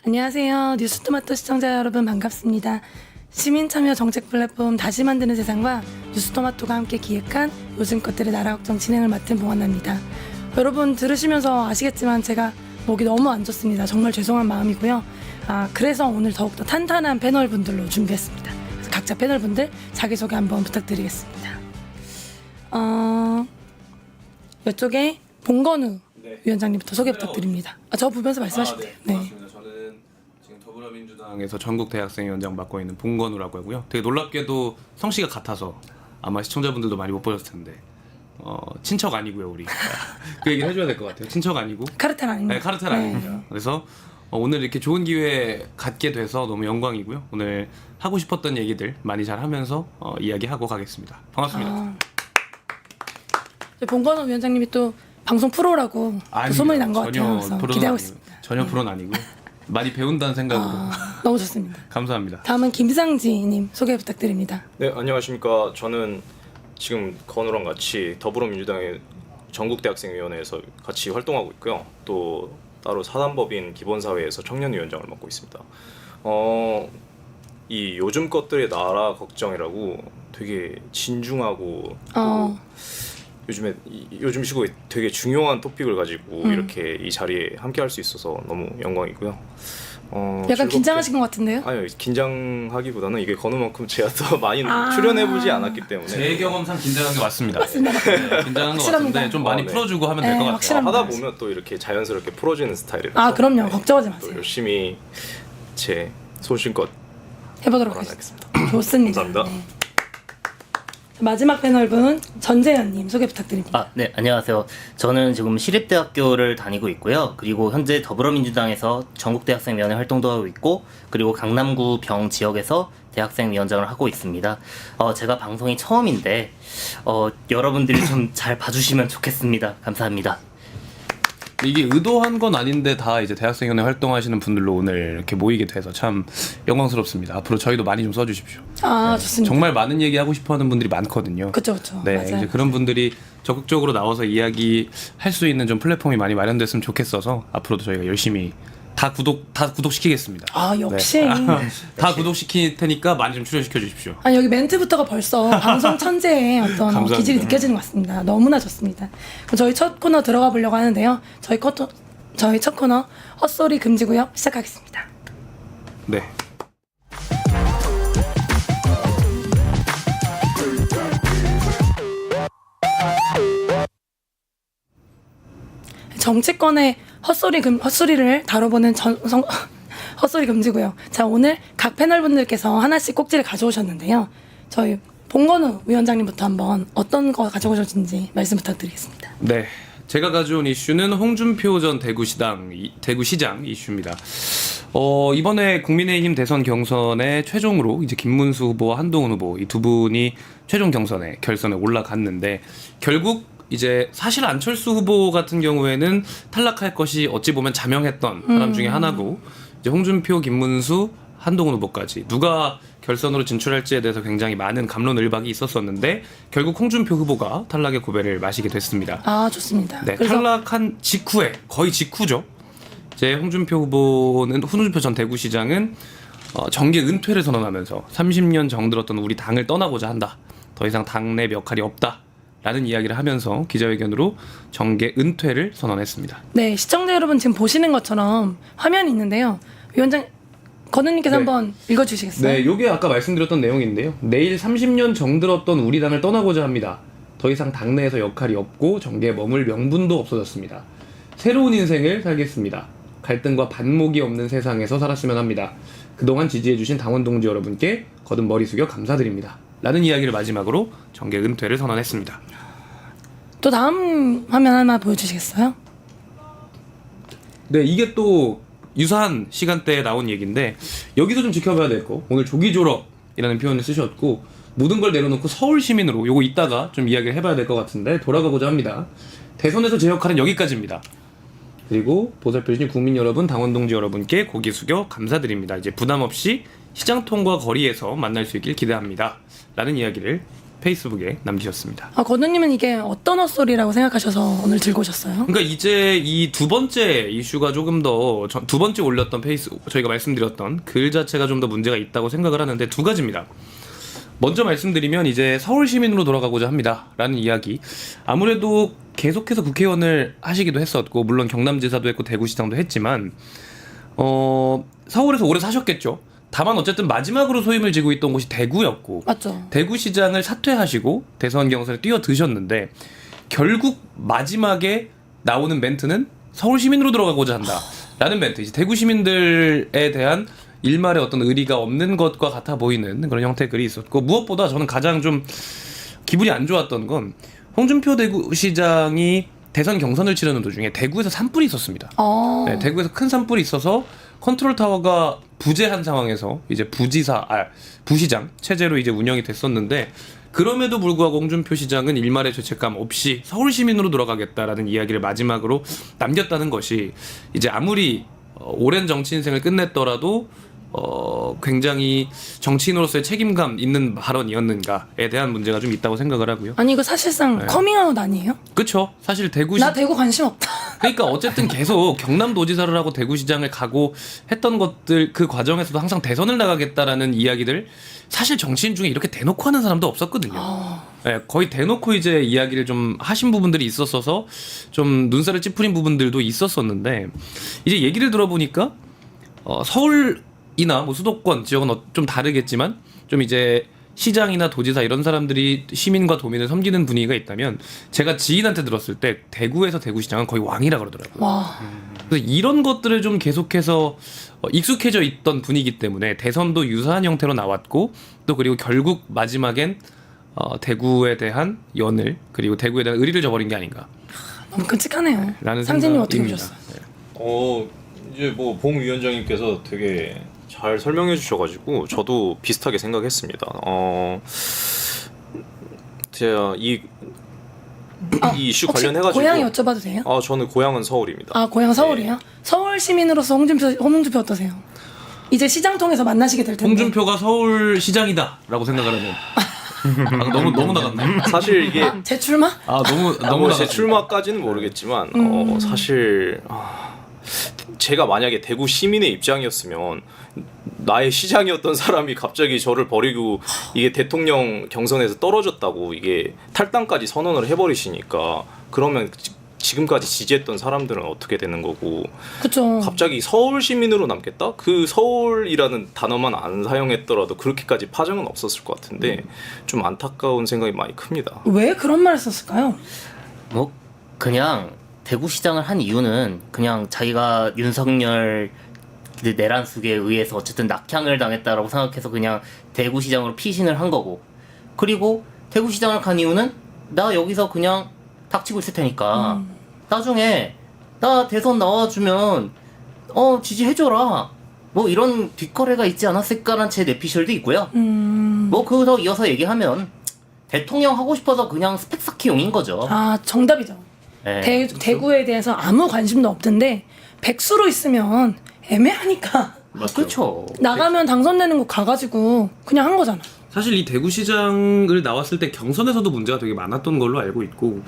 안녕하세요. 뉴스토마토 시청자 여러분 반갑습니다. 시민 참여 정책 플랫폼 다시 만드는 세상과 뉴스토마토가 함께 기획한 요즘 것들의 나라 걱정 진행을 맡은 봉헌나입니다. 여러분 들으시면서 아시겠지만 제가 목이 너무 안 좋습니다. 정말 죄송한 마음이고요. 그래서 오늘 더욱더 탄탄한 패널 분들로 준비했습니다. 그래서 각자 패널 분들 자기소개 한번 부탁드리겠습니다. 이쪽에 봉건우 위원장님부터 소개 부탁드립니다. 저 보면서 말씀하시면 돼요. 네. 반갑습니다. 저는 지금 더불어민주당에서 전국 대학생위원장 맡고 있는 봉건우라고 하고요. 되게 놀랍게도 성씨가 같아서 아마 시청자분들도 많이 못 보셨을 텐데 친척 아니고요, 우리. 그 얘기를 해줘야 될 것 같아요. 친척 아니고. 카르텔 아닙니다. 네, 카르텔 아닙니다. 그래서 오늘 이렇게 좋은 기회 갖게 돼서 너무 영광이고요. 오늘 하고 싶었던 얘기들 많이 잘 하면서 이야기하고 가겠습니다. 반갑습니다. 봉건우 위원장님이 또 방송 프로라고 또 소문이 난 것 같아요. 그래서 기대하고 있습니다. 전혀 프로는 아니고요. 많이 배운다는 생각으로. 너무 좋습니다. 감사합니다. 다음은 김상지님 소개 부탁드립니다. 네, 안녕하십니까. 저는 지금 건우랑 같이 더불어민주당의 전국대학생위원회에서 같이 활동하고 있고요. 또 따로 사단법인 기본사회에서 청년위원장을 맡고 있습니다. 이 요즘 것들의 나라 걱정이라고 되게 진중하고 또 요즘 시국에 되게 중요한 토픽을 가지고 이렇게 이 자리에 함께 할 수 있어서 너무 영광이고요. 약간 긴장하신 것 같은데요? 아니요, 긴장하기보다는 이게 건우만큼 제가 더 많이 출연해보지 않았기 때문에 제 경험상 긴장한 게 맞습니다. 네, 긴장한 것 같은데 좀 많이 네. 풀어주고 하면 될 것 같아요. 확실합니다. 하다 보면 또 이렇게 자연스럽게 풀어지는 스타일이라서 그럼요. 걱정하지 또 마세요. 열심히 제 소신껏 해보도록 하겠습니다. 하겠습니다. 좋습니다. 감사합니다. 네. 마지막 패널분 전재현님 소개 부탁드립니다. 네, 안녕하세요. 저는 지금 시립대학교를 다니고 있고요. 그리고 현재 더불어민주당에서 전국대학생위원회 활동도 하고 있고, 그리고 강남구 병 지역에서 대학생위원장을 하고 있습니다. 제가 방송이 처음인데 여러분들이 좀 잘 봐주시면 좋겠습니다. 감사합니다. 이게 의도한 건 아닌데 다 이제 대학생위원회 활동하시는 분들로 오늘 이렇게 모이게 돼서 참 영광스럽습니다. 앞으로 저희도 많이 좀 써주십시오. 좋습니다. 정말 많은 얘기 하고 싶어하는 분들이 많거든요. 그렇죠. 네, 맞아요. 이제 그런 분들이 적극적으로 나와서 이야기할 수 있는 좀 플랫폼이 많이 마련됐으면 좋겠어서 앞으로도 저희가 열심히 다 구독시키겠습니다. 역시. 다 구독시킬 테니까 많이 좀 출연시켜 주십시오. 여기 멘트부터가 벌써 방송 천재의 어떤 감사합니다. 기질이 느껴지는 것 같습니다. 너무나 좋습니다. 그럼 저희 첫 코너 들어가 보려고 하는데요. 저희 첫 코너 헛소리 금지구역 시작하겠습니다. 네. 정치권의 헛소리를 다뤄보는 헛소리 금지고요. 자, 오늘 각 패널분들께서 하나씩 꼭지를 가져오셨는데요. 저희 봉건우 위원장님부터 한번 어떤 거 가져오셨는지 말씀 부탁드리겠습니다. 네. 제가 가져온 이슈는 홍준표 전 대구시장 이슈입니다. 이번에 국민의힘 대선 경선에 최종으로 이제 김문수 후보와 한동훈 후보 이 두 분이 최종 결선에 올라갔는데 결국 이제 사실 안철수 후보 같은 경우에는 탈락할 것이 어찌 보면 자명했던 사람 중에 하나고 이제 홍준표, 김문수, 한동훈 후보까지 누가 결선으로 진출할지에 대해서 굉장히 많은 감론을박이 있었었는데 결국 홍준표 후보가 탈락의 고배를 마시게 됐습니다. 좋습니다. 네, 탈락한 직후에 거의 직후죠. 이제 홍준표 전 대구시장은 정계 은퇴를 선언하면서 30년 정들었던 우리 당을 떠나고자 한다. 더 이상 당내 역할이 없다. 라는 이야기를 하면서 기자회견으로 정계 은퇴를 선언했습니다. 네, 시청자 여러분 지금 보시는 것처럼 화면이 있는데요. 위원장 건우님께서 한번 읽어주시겠어요? 네, 이게 아까 말씀드렸던 내용인데요. 내일 30년 정들었던 우리 당을 떠나고자 합니다. 더 이상 당내에서 역할이 없고 정계에 머물 명분도 없어졌습니다. 새로운 인생을 살겠습니다. 갈등과 반목이 없는 세상에서 살았으면 합니다. 그동안 지지해주신 당원 동지 여러분께 거듭 머리 숙여 감사드립니다. 라는 이야기를 마지막으로 정계 은퇴를 선언했습니다. 또 다음 화면 하나 보여주시겠어요? 네, 이게 또 유사한 시간대에 나온 얘기인데 여기도 좀 지켜봐야 될 거. 오늘 조기 졸업이라는 표현을 쓰셨고 모든 걸 내려놓고 서울 시민으로 요거 이따가 좀 이야기를 해봐야 될 것 같은데 돌아가고자 합니다. 대선에서 제 역할은 여기까지입니다. 그리고 보살펴주신 국민 여러분, 당원 동지 여러분께 고개 숙여 감사드립니다. 이제 부담 없이 시장통과 거리에서 만날 수 있길 기대합니다. 라는 이야기를 페이스북에 남기셨습니다. 아, 건우님은 이게 어떤 헛소리라고 생각하셔서 오늘 들고 오셨어요? 그러니까 이제 이 두 번째 이슈가 조금 더 두 번째 올렸던 저희가 말씀드렸던 글 자체가 좀 더 문제가 있다고 생각을 하는데 두 가지입니다. 먼저 말씀드리면 이제 서울 시민으로 돌아가고자 합니다라는 이야기. 아무래도 계속해서 국회의원을 하시기도 했었고 물론 경남지사도 했고 대구시장도 했지만 서울에서 오래 사셨겠죠. 다만 어쨌든 마지막으로 소임을 지고 있던 곳이 대구였고 맞죠. 대구시장을 사퇴하시고 대선 경선에 뛰어드셨는데 결국 마지막에 나오는 멘트는 서울 시민으로 돌아가고자 한다라는 멘트. 이제 대구 시민들에 대한 일말의 어떤 의리가 없는 것과 같아 보이는 그런 형태의 글이 있었고 무엇보다 저는 가장 좀 기분이 안 좋았던 건 홍준표 대구시장이 대선 경선을 치르는 도중에 대구에서 산불이 있었습니다. 네, 대구에서 큰 산불이 있어서 컨트롤타워가 부재한 상황에서 이제 부시장 체제로 이제 운영이 됐었는데 그럼에도 불구하고 홍준표 시장은 일말의 죄책감 없이 서울 시민으로 돌아가겠다라는 이야기를 마지막으로 남겼다는 것이 이제 아무리 오랜 정치 인생을 끝냈더라도 굉장히 정치인으로서의 책임감 있는 발언이었는가에 대한 문제가 좀 있다고 생각을 하고요. 아니 이거 사실상 네. 커밍아웃 아니에요? 그렇죠. 사실 나 대구 관심 없다. 그러니까 어쨌든 계속 경남도지사를 하고 대구시장을 가고 했던 것들 그 과정에서도 항상 대선을 나가겠다라는 이야기들 사실 정치인 중에 이렇게 대놓고 하는 사람도 없었거든요. 네, 거의 대놓고 이제 이야기를 좀 하신 부분들이 있었어서 좀 눈살을 찌푸린 부분들도 있었었는데 이제 얘기를 들어보니까 서울이나 뭐 수도권 지역은 좀 다르겠지만 좀 이제 시장이나 도지사 이런 사람들이 시민과 도민을 섬기는 분위기가 있다면 제가 지인한테 들었을 때 대구에서 대구시장은 거의 왕이라 그러더라고요. 와. 그래서 이런 것들을 좀 계속해서 익숙해져 있던 분위기 때문에 대선도 유사한 형태로 나왔고 또 그리고 결국 마지막엔 대구에 대한 연을 그리고 대구에 대한 의리를 저버린 게 아닌가. 너무 끔찍하네요. 라는 상진님 어떻게 생각입니다. 보셨어요? 이제 뭐 봉 위원장님께서 되게 잘 설명해 주셔가지고 저도 비슷하게 생각했습니다. 제가 이 이슈 혹시 관련해가지고 고향이 여쭤봐도 돼요? 저는 고향은 서울입니다. 아 고향 서울이에요? 서울 시민으로서 홍준표 어떠세요? 이제 시장 통해서 만나시게 될 텐데. 홍준표가 서울 시장이다라고 생각을 하면 너무 나갔나요? 사실 이게 재출마? 너무 제 나갔어요. 출마까지는 모르겠지만 사실 제가 만약에 대구 시민의 입장이었으면 나의 시장이었던 사람이 갑자기 저를 버리고 이게 대통령 경선에서 떨어졌다고 이게 탈당까지 선언을 해버리시니까 그러면 지금까지 지지했던 사람들은 어떻게 되는 거고 그쵸. 갑자기 서울 시민으로 남겠다? 그 서울이라는 단어만 안 사용했더라도 그렇게까지 파장은 없었을 것 같은데 좀 안타까운 생각이 많이 큽니다. 왜 그런 말을 썼을까요? 뭐 그냥 대구시장을 한 이유는 그냥 자기가 윤석열 내란숙에 의해서 어쨌든 낙향을 당했다라고 생각해서 그냥 대구시장으로 피신을 한 거고 그리고 대구시장을 간 이유는 나 여기서 그냥 닥치고 있을 테니까 나중에 나 대선 나와주면 지지해줘라 뭐 이런 뒷거래가 있지 않았을까라는 제 내피셜도 있고요. 뭐 그거 이어서 얘기하면 대통령 하고 싶어서 그냥 스펙 쌓기용인 거죠. 아 정답이죠. 네. 대구에 대해서 아무 관심도 없던데 백수로 있으면 애매하니까 그렇죠. 나가면 당선되는 곳 가가지고 그냥 한 거잖아. 사실 이 대구시장을 나왔을 때 경선에서도 문제가 되게 많았던 걸로 알고 있고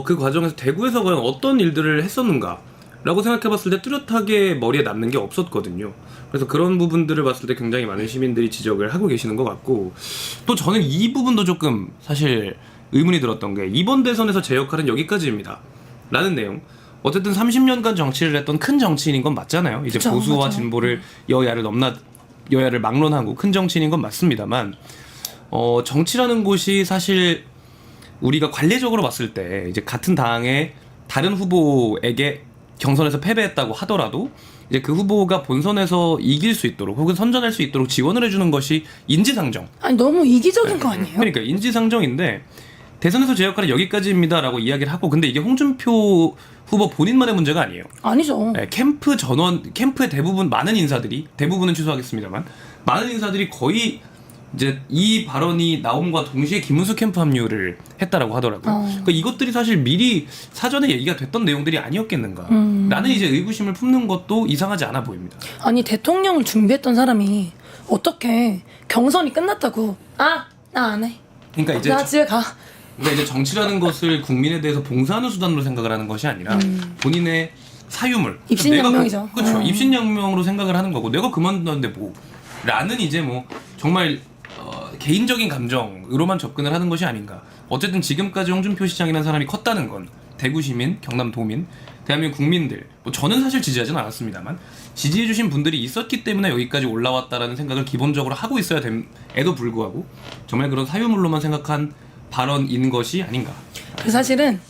그 과정에서 대구에서 과연 어떤 일들을 했었는가라고 생각해봤을 때 뚜렷하게 머리에 남는 게 없었거든요. 그래서 그런 부분들을 봤을 때 굉장히 많은 시민들이 지적을 하고 계시는 것 같고 또 저는 이 부분도 조금 사실 의문이 들었던 게 이번 대선에서 제 역할은 여기까지입니다 라는 내용. 어쨌든 30년간 정치를 했던 큰 정치인인 건 맞잖아요. 이제 그쵸, 보수와 맞아. 진보를 여야를 막론하고 큰 정치인인 건 맞습니다만 정치라는 곳이 사실 우리가 관례적으로 봤을 때 이제 같은 당의 다른 후보에게 경선에서 패배했다고 하더라도 이제 그 후보가 본선에서 이길 수 있도록 혹은 선전할 수 있도록 지원을 해주는 것이 인지상정. 아니 너무 이기적인 거 아니에요? 그러니까 인지상정인데 대선에서 제 역할은 여기까지입니다라고 이야기를 하고 근데 이게 홍준표 후보 본인만의 문제가 아니에요. 아니죠. 네, 캠프의 대부분은 취소하겠습니다만 많은 인사들이 거의 이제 이 발언이 나옴과 동시에 김문수 캠프 합류를 했다라고 하더라고요. 그러니까 이것들이 사실 미리 사전에 얘기가 됐던 내용들이 아니었겠는가라는 이제 의구심을 품는 것도 이상하지 않아 보입니다. 아니 대통령을 준비했던 사람이 어떻게 경선이 끝났다고 나 안 해. 그러니까 이제 나 집에 가. 그러니까 이제 정치라는 것을 국민에 대해서 봉사하는 수단으로 생각을 하는 것이 아니라 본인의 사유물, 입신양명이죠. 그렇죠. 입신양명으로 생각을 하는 거고 내가 그만뒀는데 뭐 라는 이제 뭐 정말 개인적인 감정으로만 접근을 하는 것이 아닌가. 어쨌든 지금까지 홍준표 시장이라는 사람이 컸다는 건 대구 시민, 경남 도민, 대한민국 국민들, 뭐 저는 사실 지지하지는 않았습니다만 지지해주신 분들이 있었기 때문에 여기까지 올라왔다라는 생각을 기본적으로 하고 있어야 됨에도 불구하고 정말 그런 사유물로만 생각한 발언인 것이 아닌가. 그래서 사실은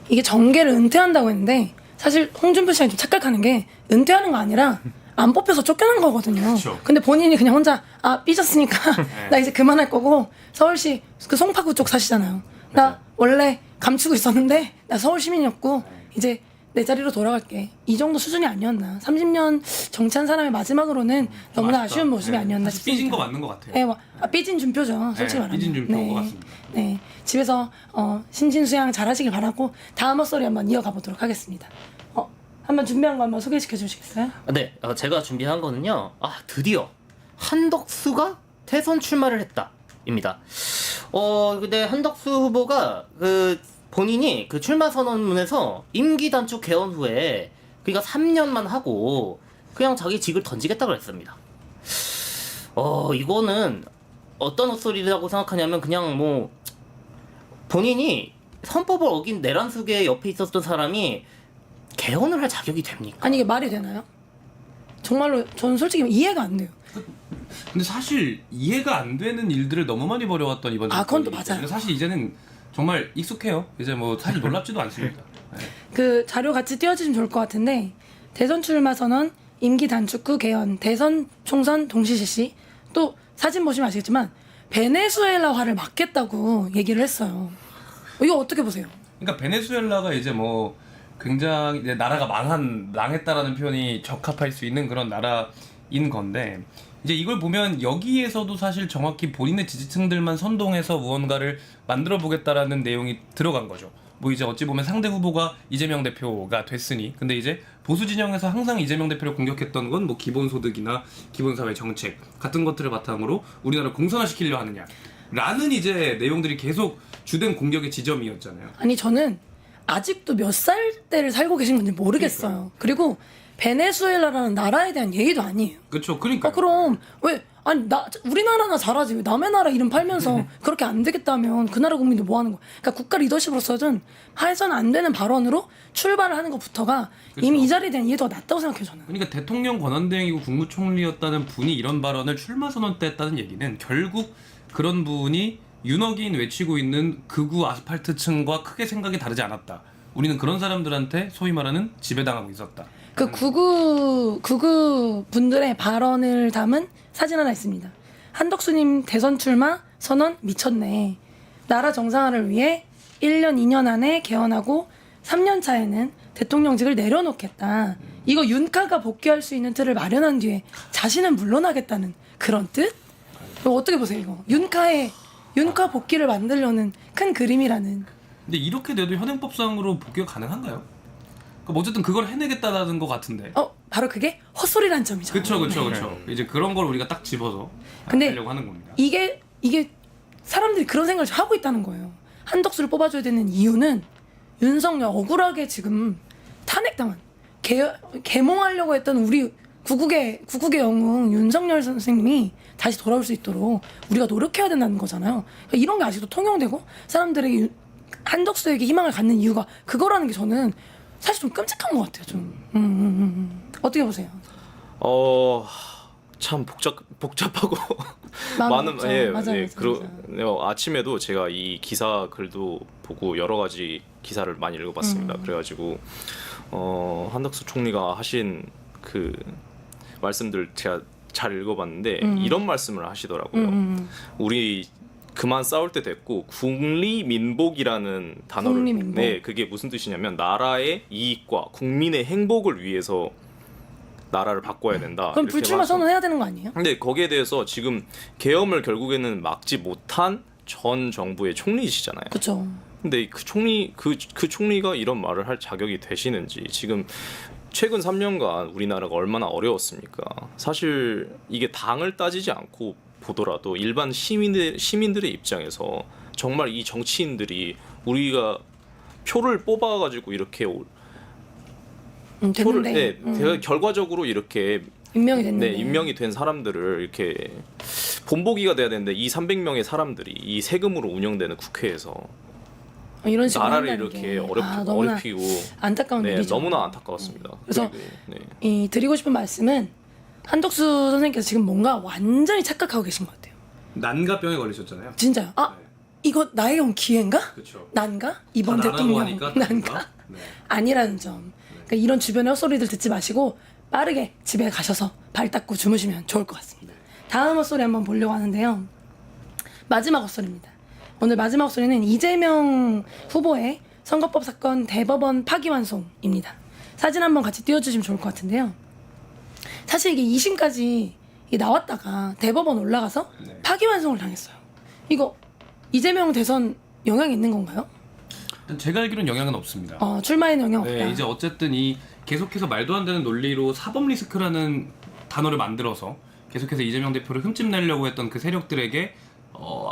이게 정계를 은퇴한다고 했는데 사실 홍준표 시장이 좀 착각하는 게 은퇴하는 거 아니라 안 뽑혀서 쫓겨난 거거든요. 그렇죠. 근데 본인이 그냥 혼자 삐졌으니까 나 이제 그만할 거고 서울시 그 송파구 쪽 사시잖아요. 나 원래 감추고 있었는데 나 서울 시민이었고 이제 내 자리로 돌아갈게. 이 정도 수준이 아니었나. 30년 정치한 사람의 마지막으로는 너무나 맞다. 아쉬운 모습이 아니었나 싶습니다. 삐진 거 맞는 것 같아요. 네, 삐진 준표죠. 솔직히 말하면. 삐진 준표인 것 같습니다. 네, 집에서 심신수양 잘하시길 바라고 다음 헛소리 한번 이어가 보도록 하겠습니다. 한번 준비한 거 한번 소개시켜 주시겠어요? 네, 제가 준비한 거는요. 드디어 한덕수가 대선 출마를 했다입니다. 근데 한덕수 후보가 본인이 그 출마 선언문에서 임기 단축 개헌 후에 그러니까 3년만 하고 그냥 자기 직을 던지겠다 그랬습니다. 이거는 어떤 헛소리라고 생각하냐면 그냥 뭐 본인이 선법을 어긴 내란숙의 옆에 있었던 사람이 개헌을 할 자격이 됩니까? 아니 이게 말이 되나요? 정말로 저는 솔직히 이해가 안 돼요. 근데 사실 이해가 안 되는 일들을 너무 많이 벌여왔던 이번 그건 또 정권이기 맞아요. 때문에 사실 이제는 정말 익숙해요. 이제 뭐 사실 놀랍지도 않습니다. 네. 그 자료 같이 띄워주시면 좋을 것 같은데 대선 출마 선언, 임기 단축 후 개헌, 대선 총선 동시 실시. 또 사진 보시면 아시겠지만 베네수엘라화를 막겠다고 얘기를 했어요. 이거 어떻게 보세요? 그러니까 베네수엘라가 이제 뭐 굉장히 이제 나라가 망했다라는 표현이 적합할 수 있는 그런 나라인 건데 이제 이걸 보면 여기에서도 사실 정확히 본인의 지지층들만 선동해서 무언가를 만들어 보겠다라는 내용이 들어간 거죠. 뭐 이제 어찌 보면 상대 후보가 이재명 대표가 됐으니 근데 이제 보수 진영에서 항상 이재명 대표를 공격했던 건 뭐 기본소득이나 기본사회 정책 같은 것들을 바탕으로 우리나라를 공산화시키려 하느냐라는 이제 내용들이 계속 주된 공격의 지점이었잖아요. 아니 저는 아직도 몇 살 때를 살고 계신 건지 모르겠어요. 그리고 베네수엘라라는 나라에 대한 얘기도 아니에요. 그렇죠. 그러니까 그럼 왜 아니 우리나라나 잘하지 왜 남의 나라 이름 팔면서 그렇게 안 되겠다면 그 나라 국민들 뭐 하는 거야? 그러니까 국가 리더십으로서는 해서는 안 되는 발언으로 출발을 하는 것부터가 이미 이 자리에 대한 이해도가 낮다고 생각해요 저는. 그러니까 대통령 권한대행이고 국무총리였다는 분이 이런 발언을 출마 선언 때 했다는 얘기는 결국 그런 분이 윤어기인 외치고 있는 극우 아스팔트층과 크게 생각이 다르지 않았다. 우리는 그런 사람들한테 소위 말하는 지배당하고 있었다. 그 극우 분들의 발언을 담은 사진 하나 있습니다. 한덕수님 대선 출마 선언 미쳤네. 나라 정상화를 위해 1년 2년 안에 개헌하고 3년 차에는 대통령직을 내려놓겠다. 이거 윤카가 복귀할 수 있는 틀을 마련한 뒤에 자신은 물러나겠다는 그런 뜻? 이거 어떻게 보세요 이거? 윤카 복귀를 만들려는 큰 그림이라는. 근데 이렇게 돼도 현행법상으로 복귀가 가능한가요? 그러니까 어쨌든 그걸 해내겠다는 것 같은데. 바로 그게 헛소리란 점이죠. 그렇죠. 이제 그런 걸 우리가 딱 집어서 근데 하려고 하는 겁니다. 이게 사람들이 그런 생각을 하고 있다는 거예요. 한덕수를 뽑아줘야 되는 이유는 윤석열 억울하게 지금 탄핵당한 개몽하려고 했던 우리 구국의 영웅 윤석열 선생님이 다시 돌아올 수 있도록 우리가 노력해야 된다는 거잖아요. 그러니까 이런 게 아직도 통용되고 사람들에게 한덕수에게 희망을 갖는 이유가 그거라는 게 저는 사실 좀 끔찍한 것 같아요. 좀. 어떻게 보세요? 참 복잡하고 많은 맞아요. 아침에도 제가 이 기사 글도 보고 여러 가지 기사를 많이 읽어봤습니다. 그래가지고 한덕수 총리가 하신 그 말씀들 제가 잘 읽어봤는데 이런 말씀을 하시더라고요. 우리 그만 싸울 때 됐고 국리민복이라는 단어를 국리민복. 네, 그게 무슨 뜻이냐면 나라의 이익과 국민의 행복을 위해서 나라를 바꿔야 된다. 그럼 이렇게 불출마 선언해야 되는 거 아니에요? 근데 거기에 대해서 지금 계엄을 결국에는 막지 못한 전 정부의 총리시잖아요. 그렇죠. 근데 그 총리가 이런 말을 할 자격이 되시는지 지금 최근 3년간 우리나라가 얼마나 어려웠습니까? 사실 이게 당을 따지지 않고 보더라도 일반 시민들의 입장에서 정말 이 정치인들이 우리가 표를 뽑아가지고 이렇게 표를 됐는데 결과적으로 이렇게 임명이 됐는데 임명이 된 사람들을 이렇게 본보기가 돼야 되는데 이 300명의 사람들이 이 세금으로 운영되는 국회에서 이런 식으로 나라를 한다는 이렇게 게 어렵히고 안타까운 일이죠. 너무나 안타까웠습니다. 그래서 그리고, 이 드리고 싶은 말씀은 한덕수 선생님께서 지금 뭔가 완전히 착각하고 계신 것 같아요. 난가병에 걸리셨잖아요. 진짜요? 아 네. 이거 나에게 온 기회인가? 그렇죠. 난가? 이번 다 나라고 대통령 하니까 난가? 네. 아니라는 점. 그러니까 이런 주변의 헛소리들 듣지 마시고 빠르게 집에 가셔서 발 닦고 주무시면 좋을 것 같습니다. 다음 헛소리 한번 보려고 하는데요. 마지막 헛소리입니다. 오늘 마지막 헛소리는 이재명 후보의 선거법 사건 대법원 파기환송입니다. 사진 한번 같이 띄워주시면 좋을 것 같은데요. 사실 이게 2심까지 나왔다가 대법원 올라가서 네. 파기환송을 당했어요. 이거 이재명 대선 영향이 있는 건가요? 제가 알기로는 영향은 없습니다. 출마에는 영향 없다. 네, 이제 어쨌든 이 계속해서 말도 안 되는 논리로 사법 리스크라는 단어를 만들어서 계속해서 이재명 대표를 흠집내려고 했던 그 세력들에게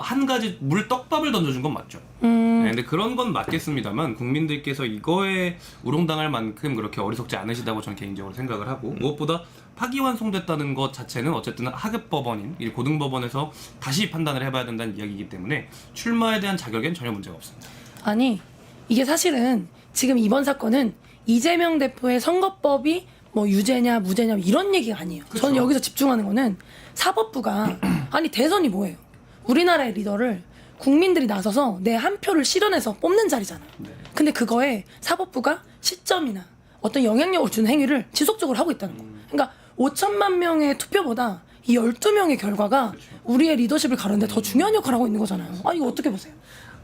한 가지 물떡밥을 던져준 건 맞죠. 네, 근데 그런 건 맞겠습니다만 국민들께서 이거에 우롱당할 만큼 그렇게 어리석지 않으시다고 저는 개인적으로 생각을 하고 무엇보다 파기환송됐다는 것 자체는 어쨌든 하급 법원인 이 고등법원에서 다시 판단을 해봐야 된다는 이야기이기 때문에 출마에 대한 자격엔 전혀 문제가 없습니다. 아니 이게 사실은 지금 이번 사건은 이재명 대표의 선거법이 뭐 유죄냐 무죄냐 이런 얘기가 아니에요. 그쵸. 저는 여기서 집중하는 거는 사법부가 아니 대선이 뭐예요? 우리나라의 리더를 국민들이 나서서 내 한 표를 실현해서 뽑는 자리잖아요. 네. 근데 그거에 사법부가 시점이나 어떤 영향력을 주는 행위를 지속적으로 하고 있다는 거. 그러니까 5천만 명의 투표보다 이 12명의 결과가 우리의 리더십을 가르는데 더 중요한 역할을 하고 있는 거잖아요. 아 이거 어떻게 보세요?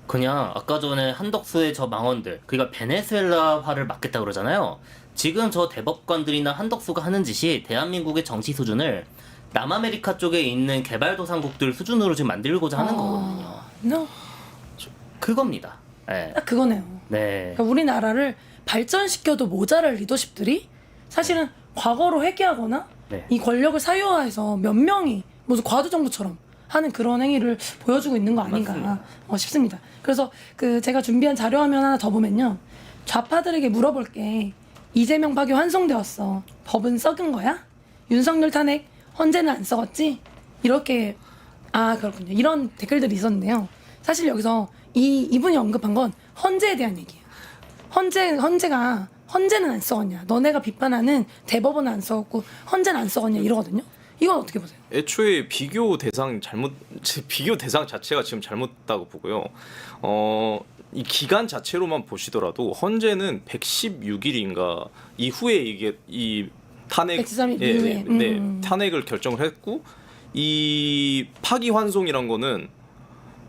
그냥 아까 전에 한덕수의 저 망언들, 그러니까 베네수엘라화를 막겠다 그러잖아요. 지금 저 대법관들이나 한덕수가 하는 짓이 대한민국의 정치 수준을 남아메리카 쪽에 있는 개발도상국들 수준으로 지금 만들고자 하는 거거든요. No. 그겁니다. 네. 딱 그거네요. 네. 그러니까 우리나라를 발전시켜도 모자랄 리더십들이 사실은 과거로 회귀하거나 네. 이 권력을 사유화해서 몇 명이 무슨 과도정부처럼 하는 그런 행위를 보여주고 있는 거 아닌가 싶습니다. 그래서 그 제가 준비한 자료 화면 하나 더 보면요. 좌파들에게 물어볼게. 이재명 파기 환송되었어. 법은 썩은 거야? 윤석열 탄핵 헌재는 안 썩었지? 이렇게 그렇군요. 이런 댓글들이 있었는데요. 사실 여기서 이분이 언급한 건 헌재에 대한 얘기예요. 헌재는 안 썩었냐? 너네가 비판하는 대법원은 안 썩었고 헌재는 안 썩었냐? 이러거든요. 이건 어떻게 보세요? 애초에 비교 대상 자체가 지금 잘못다고 보고요. 이 기간 자체로만 보시더라도 헌재는 116일인가 이후에 이게 이 탄핵 113일 이후에. 탄핵을 결정을 했고 이 파기환송이란 거는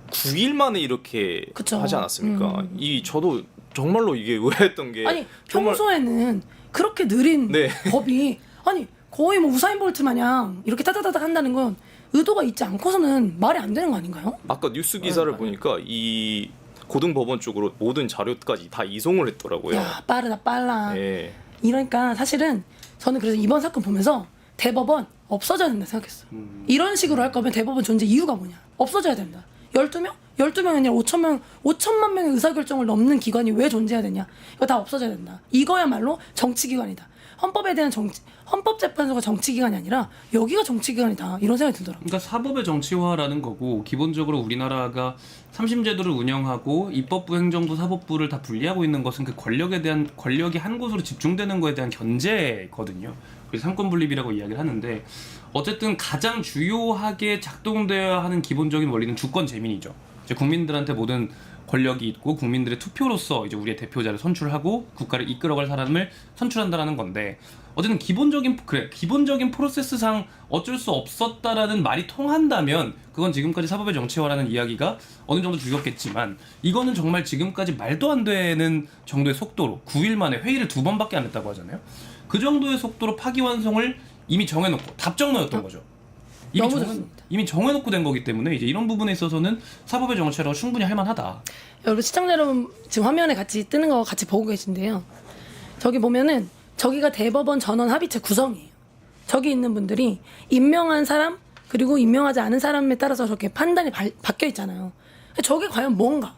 9일 만에 이렇게 그쵸. 하지 않았습니까? 저도 정말로 이게 의아했던 게 아니 정말 평소에는 그렇게 느린 네. 법이 아니 거의 뭐 우사인 볼트 마냥 이렇게 따다다닥 한다는 건 의도가 있지 않고서는 말이 안 되는 거 아닌가요? 아까 뉴스 기사를 보니까 이 고등법원 쪽으로 모든 자료까지 다 이송을 했더라고요. 야 빠르다 빨라. 예. 이러니까 사실은 저는 그래서 이번 사건 보면서 대법원 없어져야 된다 생각했어요. 이런 식으로 할 거면 대법원 존재 이유가 뭐냐? 없어져야 된다. 12명? 12명이 아니라 5천만 명의 의사결정을 넘는 기관이 왜 존재해야 되냐? 이거 다 없어져야 된다. 이거야말로 정치기관이다. 헌법에 대한 헌법재판소가 정치기관이 아니라 여기가 정치기관이다. 이런 생각이 들더라고요. 그러니까 사법의 정치화라는 거고 기본적으로 우리나라가 삼심제도를 운영하고 입법부, 행정부, 사법부를 다 분리하고 있는 것은 그 권력이 한 곳으로 집중되는 거에 대한 견제거든요. 그래서 삼권분립이라고 이야기를 하는데 어쨌든 가장 주요하게 작동되어야 하는 기본적인 원리는 주권재민이죠. 이제 국민들한테 모든 권력이 있고 국민들의 투표로서 이제 우리의 대표자를 선출하고 국가를 이끌어갈 사람을 선출한다라는 건데 어쨌든 기본적인 프로세스상 어쩔 수 없었다라는 말이 통한다면 그건 지금까지 사법의 정치화라는 이야기가 어느 정도 죽였겠지만 이거는 정말 지금까지 말도 안 되는 정도의 속도로 9일 만에 회의를 2번밖에 안 했다고 하잖아요. 그 정도의 속도로 파기환송을 이미 정해놓고 답정너였던 거죠. 너무 좋습니다. 이미 정해놓고 된 거기 때문에 이제 이런 부분에 있어서는 사법의 정치라고 충분히 할 만하다. 여러분 시청자 여러분 지금 화면에 같이 뜨는 거 같이 보고 계신데요. 저기 보면은 저기가 대법원 전원 합의체 구성이에요. 저기 있는 분들이 임명한 사람 그리고 임명하지 않은 사람에 따라서 저렇게 판단이 바뀌어 있잖아요. 저게 과연 뭔가?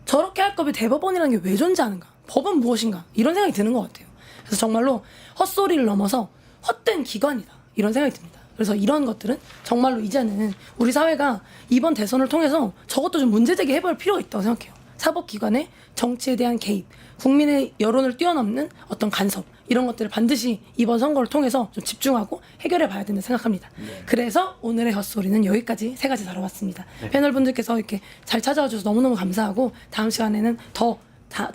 저렇게 할 법에 대법원이라는 게 왜 존재하는가? 법은 무엇인가? 이런 생각이 드는 것 같아요. 그래서 정말로 헛소리를 넘어서 헛된 기관이다. 이런 생각이 듭니다. 그래서 이런 것들은 정말로 이제는 우리 사회가 이번 대선을 통해서 저것도 좀 문제제기 해볼 필요가 있다고 생각해요. 사법기관의 정치에 대한 개입, 국민의 여론을 뛰어넘는 어떤 간섭, 이런 것들을 반드시 이번 선거를 통해서 좀 집중하고 해결해 봐야 된다고 생각합니다. 그래서 오늘의 헛소리는 여기까지 3가지 다뤄봤습니다. 패널분들께서 이렇게 잘 찾아와 주셔서 너무너무 감사하고, 다음 시간에는 더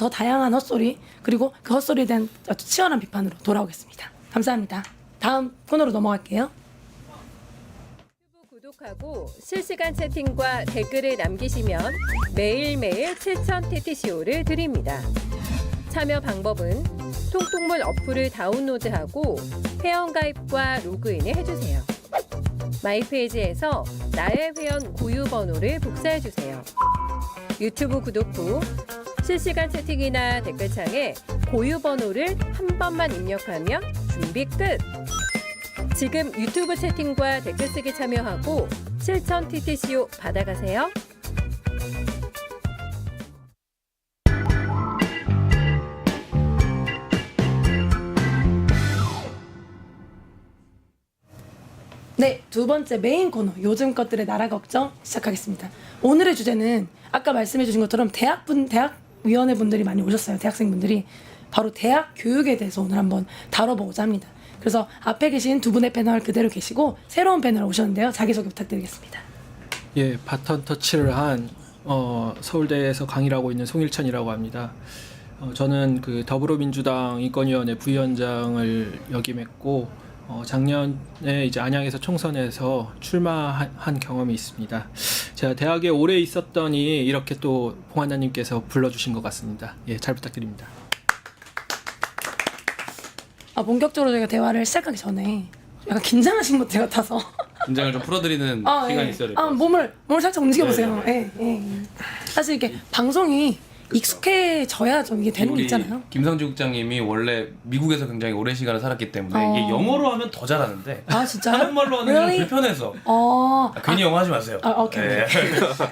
다양한 헛소리, 그리고 그 헛소리에 대한 아주 치열한 비판으로 돌아오겠습니다. 감사합니다. 다음 코너로 넘어갈게요. 구독하고 실시간 채팅과 댓글을 남기시면 매일매일 7,000 TTCO를 드립니다. 참여 방법은 통통물 어플을 다운로드하고 회원가입과 로그인을 해주세요. 마이페이지에서 나의 회원 고유 번호를 복사해주세요. 유튜브 구독 후 실시간 채팅이나 댓글창에 고유 번호를 한 번만 입력하면 준비 끝! 지금 유튜브 채팅과 댓글 쓰기 참여하고 7,000 TTCO 받아가세요. 네, 2번째 메인 코너, 요즘 것들의 나라 걱정 시작하겠습니다. 오늘의 주제는 아까 말씀해 주신 것처럼 대학위원회 분들이 많이 오셨어요. 대학생분들이. 바로 대학 교육에 대해서 오늘 한번 다뤄보고자 합니다. 그래서 앞에 계신 2분의 패널 그대로 계시고 새로운 패널 오셨는데요. 자기소개 부탁드리겠습니다. 예, 바ton 터치를 한 서울대에서 강의를 하고 있는 송일천이라고 합니다. 저는 그 더불어민주당 인권위원회 부위원장을 역임했고 작년에 이제 안양에서 총선에서 출마한 경험이 있습니다. 제가 대학에 오래 있었더니 이렇게 또 봉한나님께서 불러주신 것 같습니다. 예, 잘 부탁드립니다. 본격적으로 저희가 대화를 시작하기 전에 약간 긴장하신 것 같아서 긴장을 좀 풀어드리는 시간이 있어야 될 것 같아요. 몸을 살짝 움직여보세요. 예. 사실 이게 방송이 익숙해져야 좀 이게 되는 게 있잖아요. 김상주 국장님이 원래 미국에서 굉장히 오랜 시간을 살았기 때문에 이게 영어로 하면 더 잘하는데 진짜요? 한국말로 하는 건 Really? 불편해서 괜히 영어 하지 마세요. 오케이.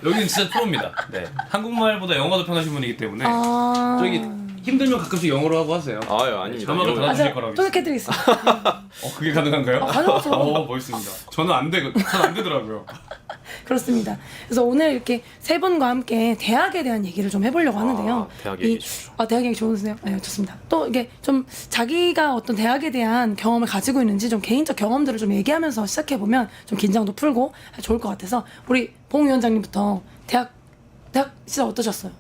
여기는 진짜 프로입니다. 네. 한국말보다 영어가 더 편하신 분이기 때문에 저기 힘들면 가끔씩 영어로 하고 하세요. 아유, 아닙니다. 자막을 달아주실 거라고. 통역해드리겠습니다. 그게 가능한가요? 가능하죠. 멋있습니다. 저는 안 되더라고요. 그렇습니다. 그래서 오늘 이렇게 3분과 함께 대학에 대한 얘기를 좀 해보려고 하는데요. 대학 얘기 좋죠. 대학 얘기 좋으세요? 네, 좋습니다. 또 이게 좀 자기가 어떤 대학에 대한 경험을 가지고 있는지 좀 개인적 경험들을 좀 얘기하면서 시작해보면 좀 긴장도 풀고 좋을 것 같아서 우리 봉 위원장님부터 대학 시절 어떠셨어요?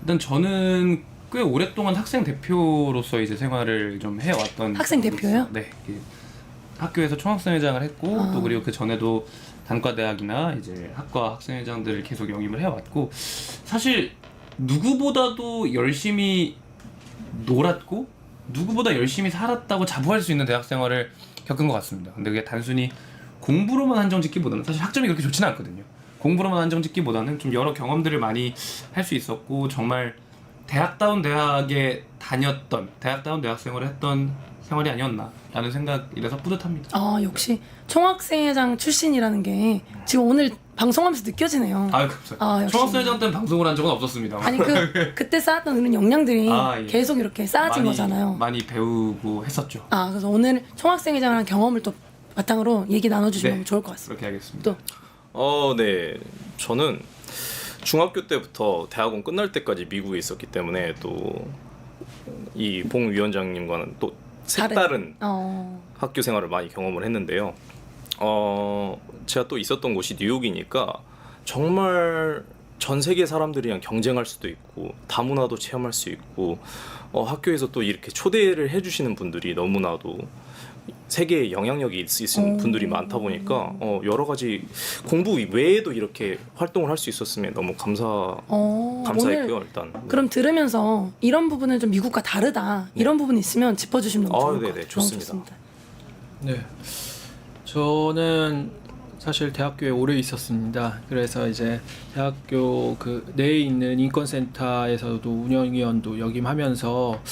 일단 저는 꽤 오랫동안 학생 대표로서 이제 생활을 좀 해왔던 학생 대표요? 네. 학교에서 총학생회장을 했고 또 그리고 그 전에도 단과대학이나 이제 학과 학생회장들을 계속 영입을 해왔고 사실 누구보다도 열심히 놀았고 누구보다 열심히 살았다고 자부할 수 있는 대학 생활을 겪은 것 같습니다. 근데 그게 단순히 공부로만 한정짓기보다는 사실 학점이 그렇게 좋지는 않거든요. 공부로만 한정짓기보다는 좀 여러 경험들을 많이 할 수 있었고 정말 대학다운 대학에 다녔던 대학다운 대학 생활을 했던 생활이 아니었나라는 생각이라서 뿌듯합니다. 역시 총학생회장 출신이라는 게 지금 오늘 방송하면서 느껴지네요. 감사합니다. 역시. 총학생회장 때는 방송을 한 적은 없었습니다. 아니 그때 쌓았던 그런 역량들이 예. 계속 이렇게 쌓아진 거잖아요. 많이 배우고 했었죠. 그래서 오늘 총학생회장이라는 경험을 또 바탕으로 얘기 나눠주시면 네, 좋을 것 같습니다. 그렇게 하겠습니다. 네. 저는 중학교 때부터 대학원 끝날 때까지 미국에 있었기 때문에 또 이 봉 위원장님과는 또 색다른 학교 생활을 많이 경험을 했는데요. 제가 또 있었던 곳이 뉴욕이니까 정말 전 세계 사람들이랑 경쟁할 수도 있고 다문화도 체험할 수 있고 학교에서 또 이렇게 초대를 해주시는 분들이 너무나도 세계에 영향력이 있으신 분들이 많다 보니까 여러 가지 공부 외에도 이렇게 활동을 할 수 있었으면 너무 감사했고요. 일단 그럼 들으면서 이런 부분은 좀 미국과 다르다 이런 부분이 있으면 짚어주시면 너무 좋을 것 같아요. 좋습니다. 네, 저는 사실 대학교에 오래 있었습니다. 그래서 이제 대학교 그 내에 있는 인권센터에서도 운영위원도 역임하면서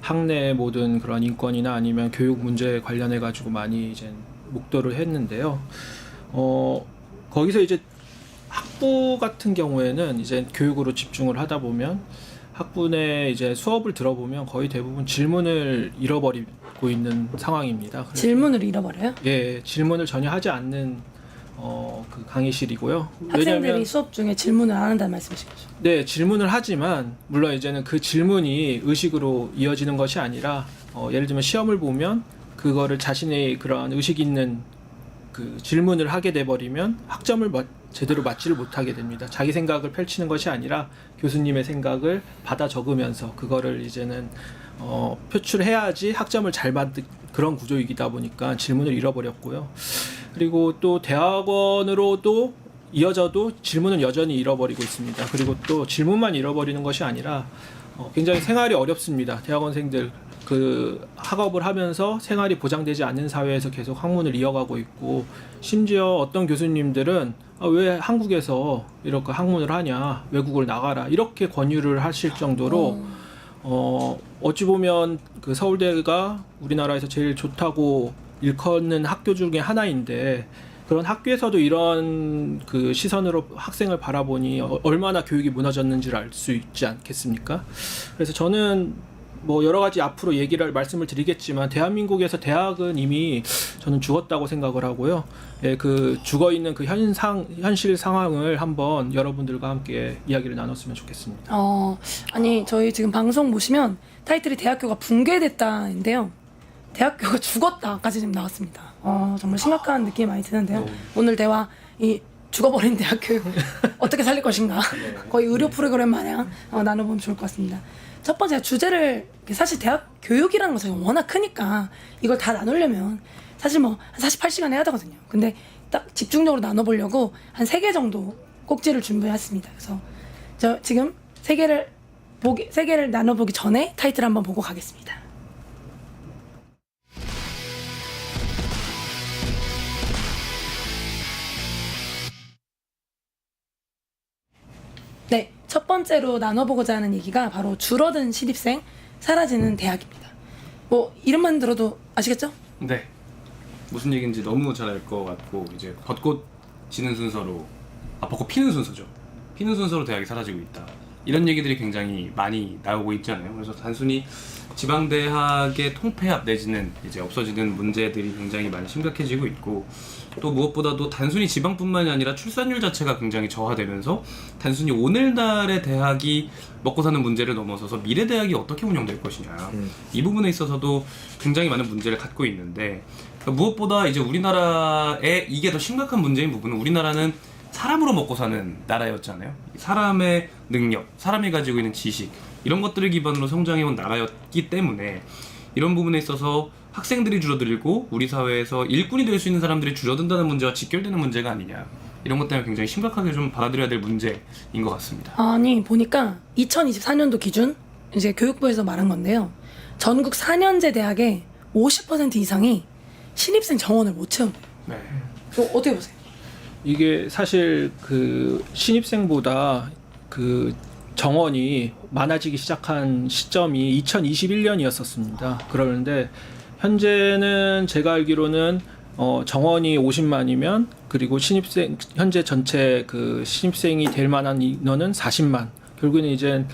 학내의 모든 그런 인권이나 아니면 교육 문제에 관련해 가지고 많이 이제 목도를 했는데요. 거기서 이제 학부 같은 경우에는 이제 교육으로 집중을 하다 보면 학부내 이제 수업을 들어보면 거의 대부분 질문을 잃어버리고 있는 상황입니다. 그래서 질문을 잃어버려요? 예, 질문을 전혀 하지 않는 그 강의실이고요. 학생들이 수업 중에 질문을 안 한다는 말씀이신 거죠? 네, 질문을 하지만 물론 이제는 그 질문이 의식으로 이어지는 것이 아니라 예를 들면 시험을 보면 그거를 자신의 그러한 의식 있는 그 질문을 하게 돼 버리면 학점을 제대로 맞지를 못하게 됩니다. 자기 생각을 펼치는 것이 아니라 교수님의 생각을 받아 적으면서 그거를 이제는 표출해야지 학점을 잘 받는 그런 구조이다 보니까 질문을 잃어버렸고요. 그리고 또 대학원으로도 이어져도 질문은 여전히 잃어버리고 있습니다. 그리고 또 질문만 잃어버리는 것이 아니라 굉장히 생활이 어렵습니다. 대학원생들 그 학업을 하면서 생활이 보장되지 않는 사회에서 계속 학문을 이어가고 있고, 심지어 어떤 교수님들은 왜 한국에서 이렇게 학문을 하냐, 외국을 나가라, 이렇게 권유를 하실 정도로 어찌 보면 그 서울대가 우리나라에서 제일 좋다고 일컫는 학교 중에 하나인데, 그런 학교에서도 이런 그 시선으로 학생을 바라보니 얼마나 교육이 무너졌는지를 알 수 있지 않겠습니까? 그래서 저는 뭐 여러 가지 앞으로 말씀을 드리겠지만, 대한민국에서 대학은 이미 저는 죽었다고 생각을 하고요. 예, 그 죽어 있는 그 현실 상황을 한번 여러분들과 함께 이야기를 나눴으면 좋겠습니다. 아니 저희 지금 방송 보시면 타이틀이 대학교가 붕괴됐다인데요. 대학교가 죽었다까지 지금 나왔습니다. 정말 심각한 느낌이 많이 드는데요. 오늘 대화 이 죽어버린 대학교 어떻게 살릴 것인가, 거의 의료 프로그램 마냥 나눠보면 좋을 것 같습니다. 첫 번째 주제를, 사실 대학 교육이라는 것은 워낙 크니까 이걸 다 나누려면 사실 뭐 한 48시간 해야 되거든요. 근데 딱 집중적으로 나눠보려고 한 3개 정도 꼭지를 준비했습니다. 그래서 저 지금 3개를 나눠보기 전에 타이틀 한번 보고 가겠습니다. 네, 첫 번째로 나눠보고자 하는 얘기가 바로 줄어든 신입생, 사라지는 대학입니다. 뭐 이름만 들어도 아시겠죠? 네. 무슨 얘기인지 너무 잘 알 것 같고, 이제 벚꽃 지는 순서로, 벚꽃 피는 순서죠. 피는 순서로 대학이 사라지고 있다. 이런 얘기들이 굉장히 많이 나오고 있잖아요. 그래서 단순히 지방대학의 통폐합 내지는 이제 없어지는 문제들이 굉장히 많이 심각해지고 있고, 또 무엇보다도 단순히 지방뿐만이 아니라 출산율 자체가 굉장히 저하되면서 단순히 오늘날의 대학이 먹고 사는 문제를 넘어서서 미래 대학이 어떻게 운영될 것이냐, 이 부분에 있어서도 굉장히 많은 문제를 갖고 있는데, 무엇보다 이제 우리나라의 이게 더 심각한 문제인 부분은, 우리나라는 사람으로 먹고 사는 나라였잖아요. 사람의 능력, 사람이 가지고 있는 지식, 이런 것들을 기반으로 성장해온 나라였기 때문에 이런 부분에 있어서 학생들이 줄어들고 우리 사회에서 일꾼이 될 수 있는 사람들이 줄어든다는 문제와 직결되는 문제가 아니냐, 이런 것 때문에 굉장히 심각하게 좀 받아들여야 될 문제인 것 같습니다. 아니 보니까 2024년도 기준 이제 교육부에서 말한 건데요. 전국 4년제 대학의 50% 이상이 신입생 정원을 못 채운대요. 네. 이거 어떻게 보세요? 이게 사실 그 신입생보다 그 정원이 많아지기 시작한 시점이 2021년이었었습니다. 그러는데 현재는 제가 알기로는 정원이 50만이면, 그리고 신입생 현재 전체 그 신입생이 될 만한 인원은 40만. 결국에는 이제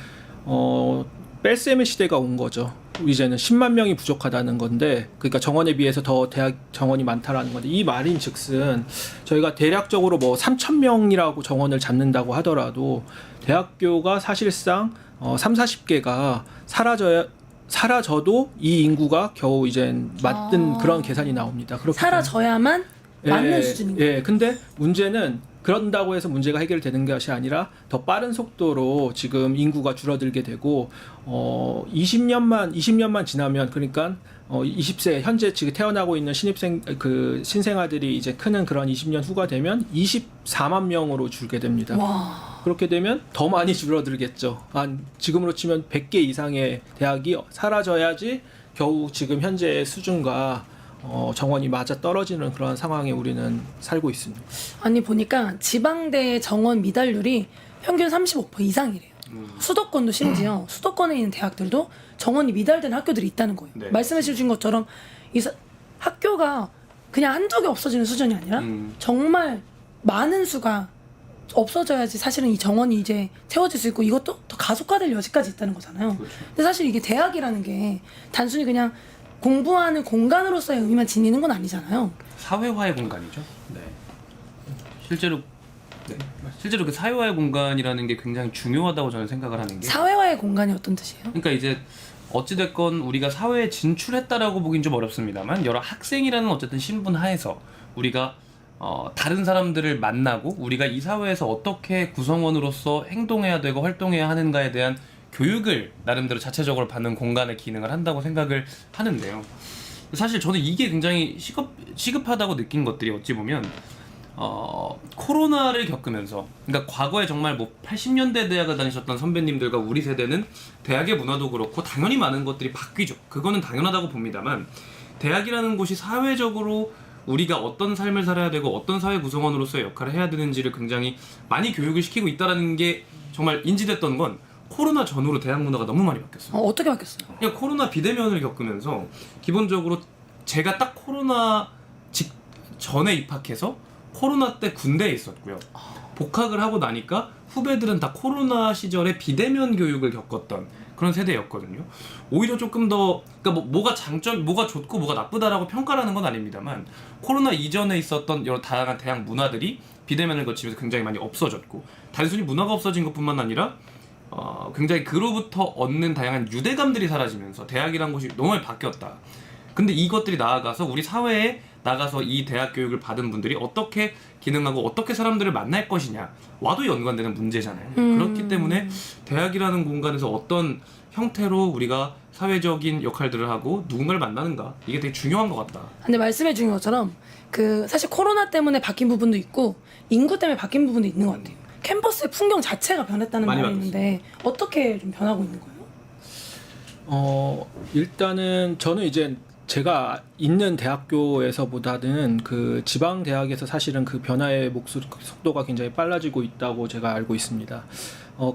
뺄셈의 시대가 온 거죠. 이제는 10만 명이 부족하다는 건데, 그러니까 정원에 비해서 더 대학 정원이 많다라는 건데, 이 말인즉슨 저희가 대략적으로 뭐 3,000명이라고 정원을 잡는다고 하더라도 대학교가 사실상 30-40개가 사라져도 이 인구가 겨우 이제 맞는 그런 계산이 나옵니다. 그렇기 사라져야만 맞는 수준인 거예요. 예, 근데 문제는 그런다고 해서 문제가 해결되는 것이 아니라 더 빠른 속도로 지금 인구가 줄어들게 되고, 20년만 지나면, 그러니까 20세 현재 지금 태어나고 있는 신생아들이 이제 크는 그런 20년 후가 되면 24만 명으로 줄게 됩니다. 와. 그렇게 되면 더 많이 줄어들겠죠. 지금으로 치면 100개 이상의 대학이 사라져야지 겨우 지금 현재의 수준과 정원이 맞아 떨어지는 그런 상황에 우리는 살고 있습니다. 아니 보니까 지방대 정원 미달률이 평균 35% 이상이래요. 수도권도 심지어 수도권에 있는 대학들도 정원이 미달된 학교들이 있다는 거예요. 네. 말씀해 주신 것처럼 학교가 그냥 한두 개 없어지는 수준이 아니라 정말 많은 수가 없어져야지 사실은 이 정원이 이제 채워질 수 있고 이것도 더 가속화될 여지까지 있다는 거잖아요. 그렇죠. 근데 사실 이게 대학이라는 게 단순히 그냥 공부하는 공간으로서의 의미만 지니는 건 아니잖아요. 사회화의 공간이죠. 네. 실제로 실제로 그 사회화의 공간이라는 게 굉장히 중요하다고 저는 생각을 하는 게 사회화의 공간이 어떤 뜻이에요? 그러니까 이제 어찌됐건 우리가 사회에 진출했다라고 보긴 좀 어렵습니다만 여러 학생이라는 어쨌든 신분 하에서 우리가 다른 사람들을 만나고 우리가 이 사회에서 어떻게 구성원으로서 행동해야 되고 활동해야 하는가에 대한 교육을 나름대로 자체적으로 받는 공간의 기능을 한다고 생각을 하는데요. 사실 저는 이게 굉장히 시급하다고 느낀 것들이 어찌 보면 코로나를 겪으면서 그러니까 과거에 정말 뭐 80년대 대학을 다니셨던 선배님들과 우리 세대는 대학의 문화도 그렇고 당연히 많은 것들이 바뀌죠. 그거는 당연하다고 봅니다만 대학이라는 곳이 사회적으로 우리가 어떤 삶을 살아야 되고 어떤 사회 구성원으로서의 역할을 해야 되는지를 굉장히 많이 교육을 시키고 있다는 게 정말 인지됐던 건 코로나 전후로 대학 문화가 너무 많이 바뀌었어요. 어떻게 바뀌었어요? 그냥 코로나 비대면을 겪으면서 기본적으로 제가 딱 코로나 전에 입학해서 코로나 때 군대에 있었고요. 복학을 하고 나니까 후배들은 다 코로나 시절에 비대면 교육을 겪었던 그런 세대였거든요. 오히려 조금 더 그러니까 뭐가 장점, 뭐가 좋고 뭐가 나쁘다라고 평가하는 건 아닙니다만 코로나 이전에 있었던 여러 다양한 대학 문화들이 비대면을 거치면서 굉장히 많이 없어졌고 단순히 문화가 없어진 것뿐만 아니라 굉장히 그로부터 얻는 다양한 유대감들이 사라지면서 대학이란 곳이 너무 많이 바뀌었다. 근데 이것들이 나아가서 우리 사회에 나가서 이 대학 교육을 받은 분들이 어떻게 기능하고 어떻게 사람들을 만날 것이냐와도 연관되는 문제잖아요. 그렇기 때문에 대학이라는 공간에서 어떤 형태로 우리가 사회적인 역할들을 하고 누군가를 만나는가 이게 되게 중요한 것 같다. 근데 말씀해 주신 것처럼 그 사실 코로나 때문에 바뀐 부분도 있고 인구 때문에 바뀐 부분도 있는 것 같아요. 캠퍼스의 풍경 자체가 변했다는 많이 말이 있는데 어떻게 좀 변하고 있는 거예요? 일단은 저는 이제 제가 있는 대학교에서보다는 그 지방 대학에서 사실은 그 변화의 속도가 굉장히 빨라지고 있다고 제가 알고 있습니다.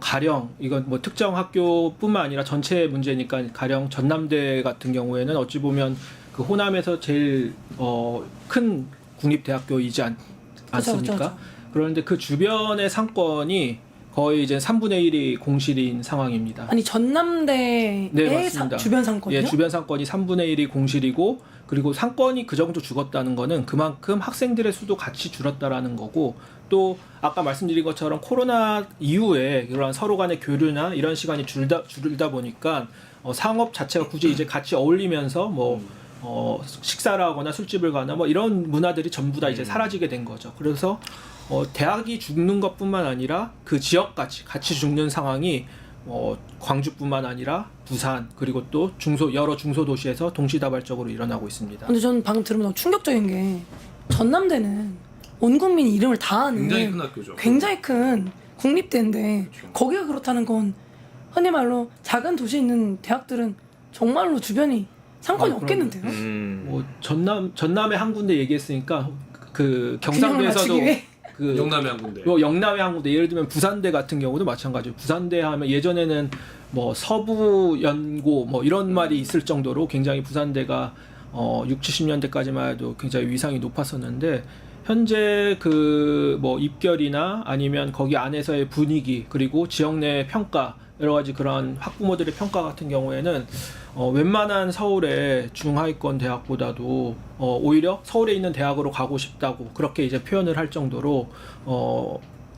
가령 이건 뭐 특정 학교뿐만 아니라 전체 문제니까 가령 전남대 같은 경우에는 어찌 보면 그 호남에서 제일 큰 국립대학교이지 않습니까? 그쵸. 그런데 그 주변의 상권이 거의 이제 3분의 1이 공실인 상황입니다. 아니 전남대의 네, 맞습니다. 주변 상권이요? 예, 주변 상권이 3분의 1이 공실이고 그리고 상권이 그 정도 죽었다는 거는 그만큼 학생들의 수도 같이 줄었다라는 거고 또 아까 말씀드린 것처럼 코로나 이후에 그런 서로 간의 교류나 이런 시간이 줄다 보니까 상업 자체가 굳이 이제 같이 어울리면서 식사를 하거나 술집을 가나 뭐 이런 문화들이 전부 다 이제 사라지게 된 거죠. 그래서 대학이 죽는 것뿐만 아니라 그 지역까지 같이 죽는 상황이 광주뿐만 아니라 부산 그리고 또 여러 중소도시에서 동시다발적으로 일어나고 있습니다. 근데 저는 방금 들으면 너무 충격적인 게 전남대는 온 국민이 이름을 다 아는 굉장히 큰 학교죠. 굉장히 큰 국립대인데 그렇죠. 거기가 그렇다는 건 흔히 말로 작은 도시에 있는 대학들은 정말로 주변이 상권이 그럼. 없겠는데요? 뭐 전남에 한 군데 얘기했으니까 그 균형을 맞추기 경상도에서도 위해? 그 영남의 한 군데. 영남의 한 군데 예를 들면 부산대 같은 경우도 마찬가지예요. 부산대 하면 예전에는 뭐 서부연고 뭐 이런 말이 있을 정도로 굉장히 부산대가 60, 70년대까지만 해도 굉장히 위상이 높았었는데 현재 그 뭐 입결이나 아니면 거기 안에서의 분위기 그리고 지역 내 평가 여러 가지 그런 학부모들의 평가 같은 경우에는 웬만한 서울의 중하위권 대학보다도 오히려 서울에 있는 대학으로 가고 싶다고 그렇게 이제 표현을 할 정도로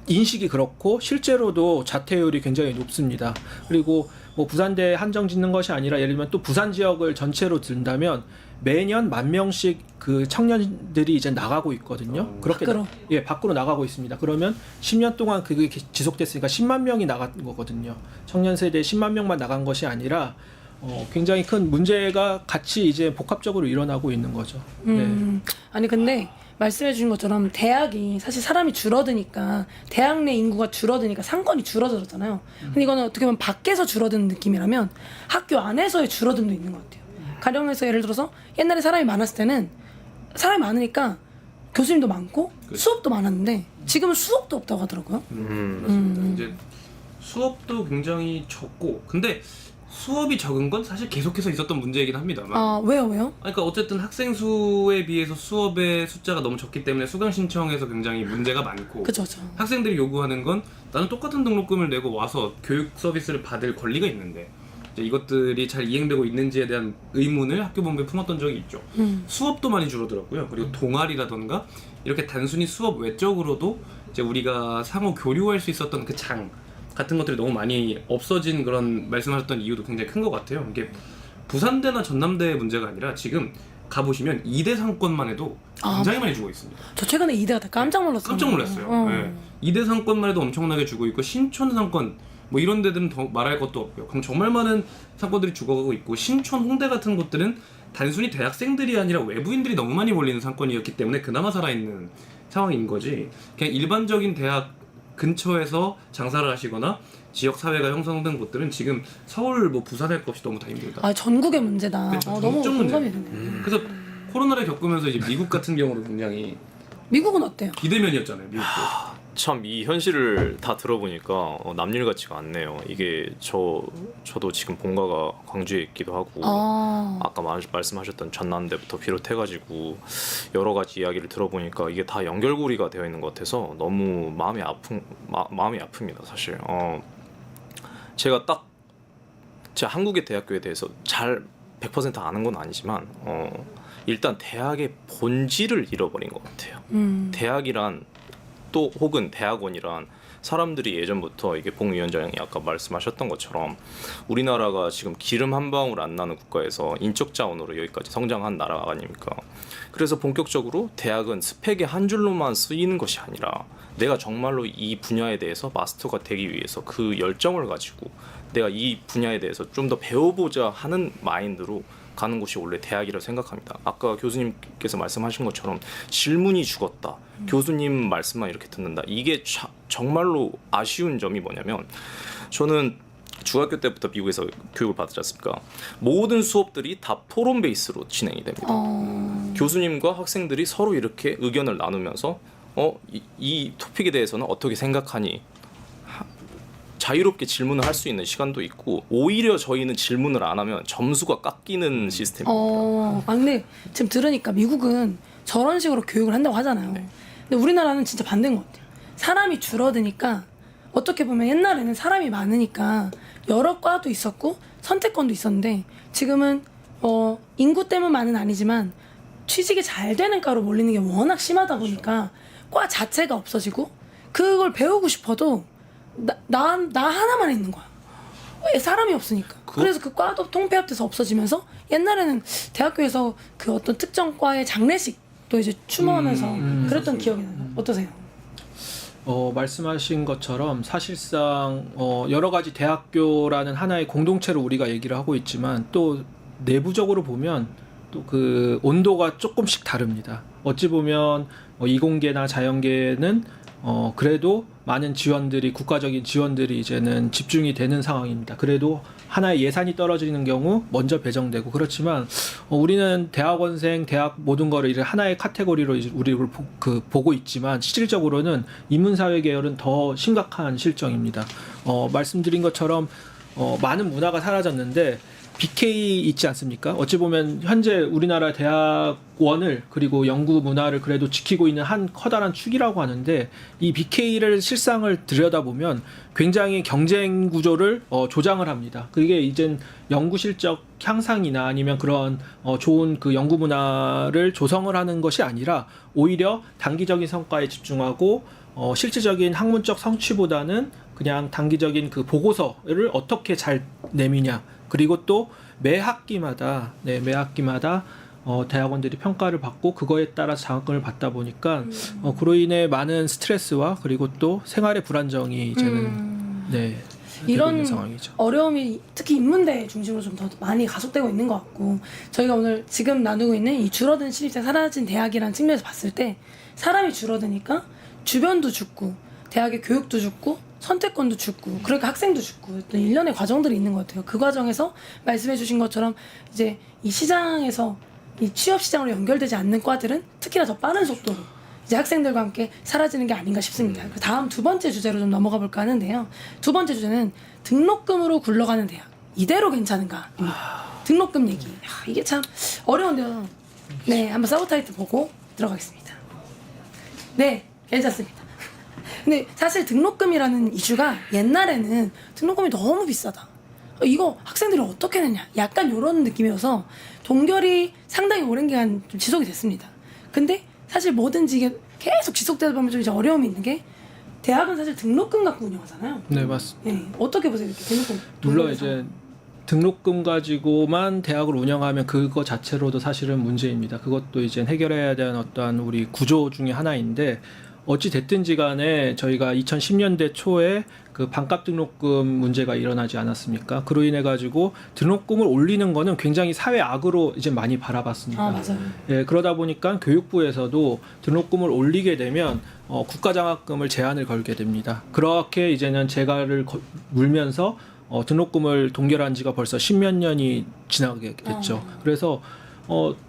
인식이 그렇고 실제로도 자퇴율이 굉장히 높습니다. 그리고 뭐 부산대에 한정 짓는 것이 아니라 예를 들면 또 부산 지역을 전체로 든다면 매년 10,000명씩 그 청년들이 이제 나가고 있거든요. 그렇게 밖으로? 밖으로 나가고 있습니다. 그러면 10년 동안 그게 지속됐으니까 10만 명이 나간 거거든요. 청년 세대에 10만 명만 나간 것이 아니라 굉장히 큰 문제가 같이 이제 복합적으로 일어나고 있는 거죠. 아니 근데 말씀해 주신 것처럼 대학이 사실 사람이 줄어드니까 대학 내 인구가 줄어드니까 상권이 줄어들었잖아요. 근데 이거는 어떻게 보면 밖에서 줄어드는 느낌이라면 학교 안에서의 줄어듦도 있는 것 같아요. 가령에서 예를 들어서 옛날에 사람이 많았을 때는 사람이 많으니까 교수님도 많고 수업도 많았는데 지금은 수업도 없다고 하더라고요. 맞습니다. 이제 수업도 굉장히 적고 근데 수업이 적은 건 사실 계속해서 있었던 문제이긴 합니다만. 아, 왜요? 그러니까 어쨌든 학생 수에 비해서 수업의 숫자가 너무 적기 때문에 수강 신청에서 굉장히 문제가 많고 그죠. 학생들이 요구하는 건 나는 똑같은 등록금을 내고 와서 교육 서비스를 받을 권리가 있는데 이제 이것들이 잘 이행되고 있는지에 대한 의문을 학교 본부에 품었던 적이 있죠. 수업도 많이 줄어들었고요. 그리고 동아리라던가 이렇게 단순히 수업 외적으로도 이제 우리가 상호 교류할 수 있었던 그 장 같은 것들이 너무 많이 없어진 그런 말씀하셨던 이유도 굉장히 큰 것 같아요. 이게 부산대나 전남대의 문제가 아니라 지금 가보시면 2대 상권만 해도 굉장히 많이 주고 있습니다. 저 최근에 이대가 다 깜짝 놀랐어요. 깜짝 놀랐어요. 네. 2대 상권만 해도 엄청나게 주고 있고 신촌 상권 뭐 이런 데들은 더 말할 것도 없고요. 그럼 정말 많은 상권들이 죽어가고 있고 신촌, 홍대 같은 곳들은 단순히 대학생들이 아니라 외부인들이 너무 많이 몰리는 상권이었기 때문에 그나마 살아있는 상황인 거지. 그냥 일반적인 대학 근처에서 장사를 하시거나 지역 사회가 형성된 곳들은 지금 서울 뭐 부산할 것 없이 너무 다 힘들다. 아, 전국의 문제다. 그렇죠. 너무 전국 문제. 공감이 되네요. 그래서 코로나를 겪으면서 이제 미국 같은 경우도 굉장히 미국은 어때요? 비대면이었잖아요. 미국도. 참 이 현실을 다 들어보니까 남일 같지가 않네요. 이게 저도 지금 본가가 광주에 있기도 하고 아까 말씀하셨던 전남대부터 비롯해가지고 여러 가지 이야기를 들어보니까 이게 다 연결고리가 되어 있는 것 같아서 너무 마음이 아픕니다. 사실 제가 한국의 대학교에 대해서 잘 100% 아는 건 아니지만 일단 대학의 본질을 잃어버린 것 같아요. 대학이란 또 혹은 대학원이란 사람들이 예전부터 이게 봉 위원장이 아까 말씀하셨던 것처럼 우리나라가 지금 기름 한 방울 안 나는 국가에서 인적 자원으로 여기까지 성장한 나라 아닙니까? 그래서 본격적으로 대학은 스펙의 한 줄로만 쓰이는 것이 아니라 내가 정말로 이 분야에 대해서 마스터가 되기 위해서 그 열정을 가지고 내가 이 분야에 대해서 좀 더 배워보자 하는 마인드로 가는 곳이 원래 대학이라고 생각합니다. 아까 교수님께서 말씀하신 것처럼 질문이 죽었다. 교수님 말씀만 이렇게 듣는다. 이게 정말로 아쉬운 점이 뭐냐면 저는 중학교 때부터 미국에서 교육을 받았지 않습니까? 모든 수업들이 다 토론 베이스로 진행이 됩니다. 교수님과 학생들이 서로 이렇게 의견을 나누면서 이 토픽에 대해서는 어떻게 생각하니? 자유롭게 질문을 할 수 있는 시간도 있고 오히려 저희는 질문을 안 하면 점수가 깎이는 시스템입니다. 근데 지금 들으니까 미국은 저런 식으로 교육을 한다고 하잖아요. 근데 우리나라는 진짜 반대인 것 같아요. 사람이 줄어드니까 어떻게 보면 옛날에는 사람이 많으니까 여러 과도 있었고 선택권도 있었는데 지금은 인구 때문만은 아니지만 취직이 잘 되는 과로 몰리는 게 워낙 심하다 보니까 과 자체가 없어지고 그걸 배우고 싶어도 나 하나만 있는 거야. 왜 사람이 없으니까. 그래서 그 과도 통폐합돼서 없어지면서 옛날에는 대학교에서 그 어떤 특정 과의 장례식도 이제 추모하면서 그랬던 기억이 나요. 어떠세요? 말씀하신 것처럼 사실상 여러 가지 대학교라는 하나의 공동체로 우리가 얘기를 하고 있지만 또 내부적으로 보면 또 그 온도가 조금씩 다릅니다. 어찌 보면 이공계나 자연계는 그래도 많은 지원들이 국가적인 지원들이 이제는 집중이 되는 상황입니다. 그래도 하나의 예산이 떨어지는 경우 먼저 배정되고 그렇지만 우리는 대학원생, 대학 모든 거를 이제 하나의 카테고리로 이제 우리를 보고 있지만 실질적으로는 인문사회 계열은 더 심각한 실정입니다. 말씀드린 것처럼 많은 문화가 사라졌는데 BK 있지 않습니까? 어찌 보면 현재 우리나라 대학원을 그리고 연구 문화를 그래도 지키고 있는 한 커다란 축이라고 하는데 이 BK를 실상을 들여다보면 굉장히 경쟁 구조를 조장을 합니다. 그게 이젠 연구 실적 향상이나 아니면 그런 좋은 그 연구 문화를 조성을 하는 것이 아니라 오히려 단기적인 성과에 집중하고 실질적인 학문적 성취보다는 그냥 단기적인 그 보고서를 어떻게 잘 내미냐. 그리고 또 매 학기마다 대학원들이 평가를 받고 그거에 따라 장학금을 받다 보니까 그로 인해 많은 스트레스와 그리고 또 생활의 불안정이 이제는 이런 있는 상황이죠. 어려움이 특히 인문대 중심으로 좀 더 많이 가속되고 있는 것 같고 저희가 오늘 지금 나누고 있는 이 줄어든 신입생 사라진 대학이라는 측면에서 봤을 때 사람이 줄어드니까 주변도 죽고 대학의 교육도 죽고 선택권도 죽고 그러니까 학생도 죽고 또 일련의 과정들이 있는 것 같아요. 그 과정에서 말씀해 주신 것처럼 이제 이 시장에서 이 취업 시장으로 연결되지 않는 과들은 특히나 더 빠른 속도로 이제 학생들과 함께 사라지는 게 아닌가 싶습니다. 다음 두 번째 주제로 좀 넘어가 볼까 하는데요. 두 번째 주제는 등록금으로 굴러가는 대학. 이대로 괜찮은가? 등록금 얘기. 이게 참 어려운데요. 네, 한번 서브타이틀 보고 들어가겠습니다. 네, 괜찮습니다. 근데 사실 등록금이라는 이슈가 옛날에는 등록금이 너무 비싸다. 이거 학생들이 어떻게 내냐? 약간 이런 느낌이어서 동결이 상당히 오랜 기간 좀 지속이 됐습니다. 근데 사실 뭐든지 이게 계속 지속되다 보면 좀 이제 어려움이 있는 게 대학은 사실 등록금 갖고 운영하잖아요. 네, 맞습니다. 네, 어떻게 보세요? 이렇게 등록금. 물론 이제 등록금 가지고만 대학을 운영하면 그거 자체로도 사실은 문제입니다. 그것도 이제 해결해야 되는 어떠한 우리 구조 중에 하나인데 어찌 됐든지 간에 저희가 2010년대 초에 그 반값 등록금 문제가 일어나지 않았습니까? 그로 인해 가지고 등록금을 올리는 거는 굉장히 사회 악으로 이제 많이 바라봤습니다. 아, 맞아요. 예, 그러다 보니까 교육부에서도 등록금을 올리게 되면 국가장학금을 제한을 걸게 됩니다. 그렇게 이제는 재갈을 물면서 등록금을 동결한 지가 벌써 10몇 년이 지나게 됐죠. 그래서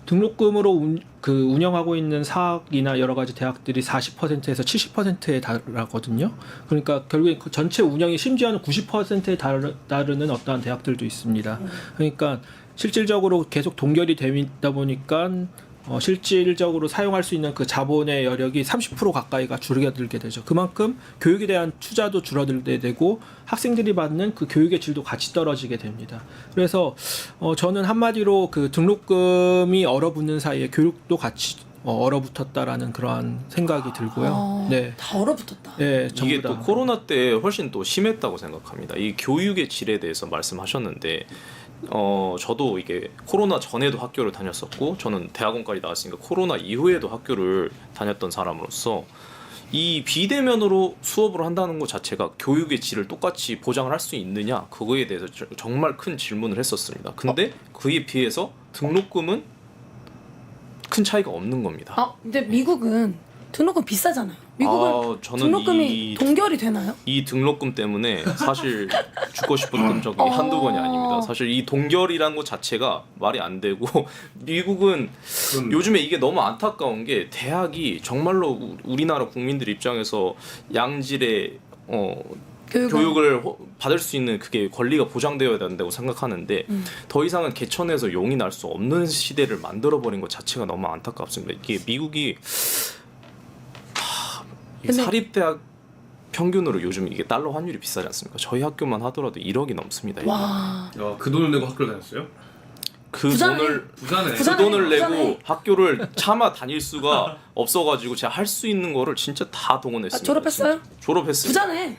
등록금으로 운영하고 있는 사학이나 여러 가지 대학들이 40%에서 70%에 달하거든요. 그러니까 결국에 그 전체 운영이 심지어는 90%에 다르는 어떠한 대학들도 있습니다. 그러니까 실질적으로 계속 동결이 되다 보니까 실질적으로 사용할 수 있는 그 자본의 여력이 30% 가까이가 줄어들게 되죠. 그만큼 교육에 대한 투자도 줄어들게 되고 학생들이 받는 그 교육의 질도 같이 떨어지게 됩니다. 그래서 저는 한마디로 그 등록금이 얼어붙는 사이에 교육도 같이 얼어붙었다라는 그러한 생각이 들고요. 네, 다 얼어붙었다. 네, 전부 이게 다. 또 코로나 때 훨씬 또 심했다고 생각합니다. 이 교육의 질에 대해서 말씀하셨는데 저도 이게 코로나 전에도 학교를 다녔었고 저는 대학원까지 나왔으니까 코로나 이후에도 학교를 다녔던 사람으로서 이 비대면으로 수업을 한다는 것 자체가 교육의 질을 똑같이 보장을 할 수 있느냐 그거에 대해서 정말 큰 질문을 했었습니다. 근데 그에 비해서 등록금은 큰 차이가 없는 겁니다. 근데 미국은 등록금 비싸잖아요. 미국은 저는 등록금이 동결이 되나요? 이 등록금 때문에 사실 죽고 싶었던 적이 한두 번이 아닙니다. 사실 이 동결이라는 것 자체가 말이 안 되고 미국은 요즘에 이게 너무 안타까운 게 대학이 정말로 우리나라 국민들 입장에서 양질의 교육을 받을 수 있는 그게 권리가 보장되어야 된다고 생각하는데 더 이상은 개천에서 용이 날 수 없는 시대를 만들어버린 것 자체가 너무 안타깝습니다. 이게 미국이 근데- 사립대학 평균으로 요즘 이게 달러 환율이 비싸지 않습니까? 저희 학교만 하더라도 1억이 넘습니다. 이게. 와, 그 돈을 내고 학교를 다녔어요? 그 부자네. 돈을 부자네. 그 부자네, 돈을 내고 부자네. 학교를 차마 다닐 수가 없어가지고 제가 할 수 있는 거를 진짜 다 동원했습니다. 졸업했어요? 진짜. 졸업했어요. 부자네.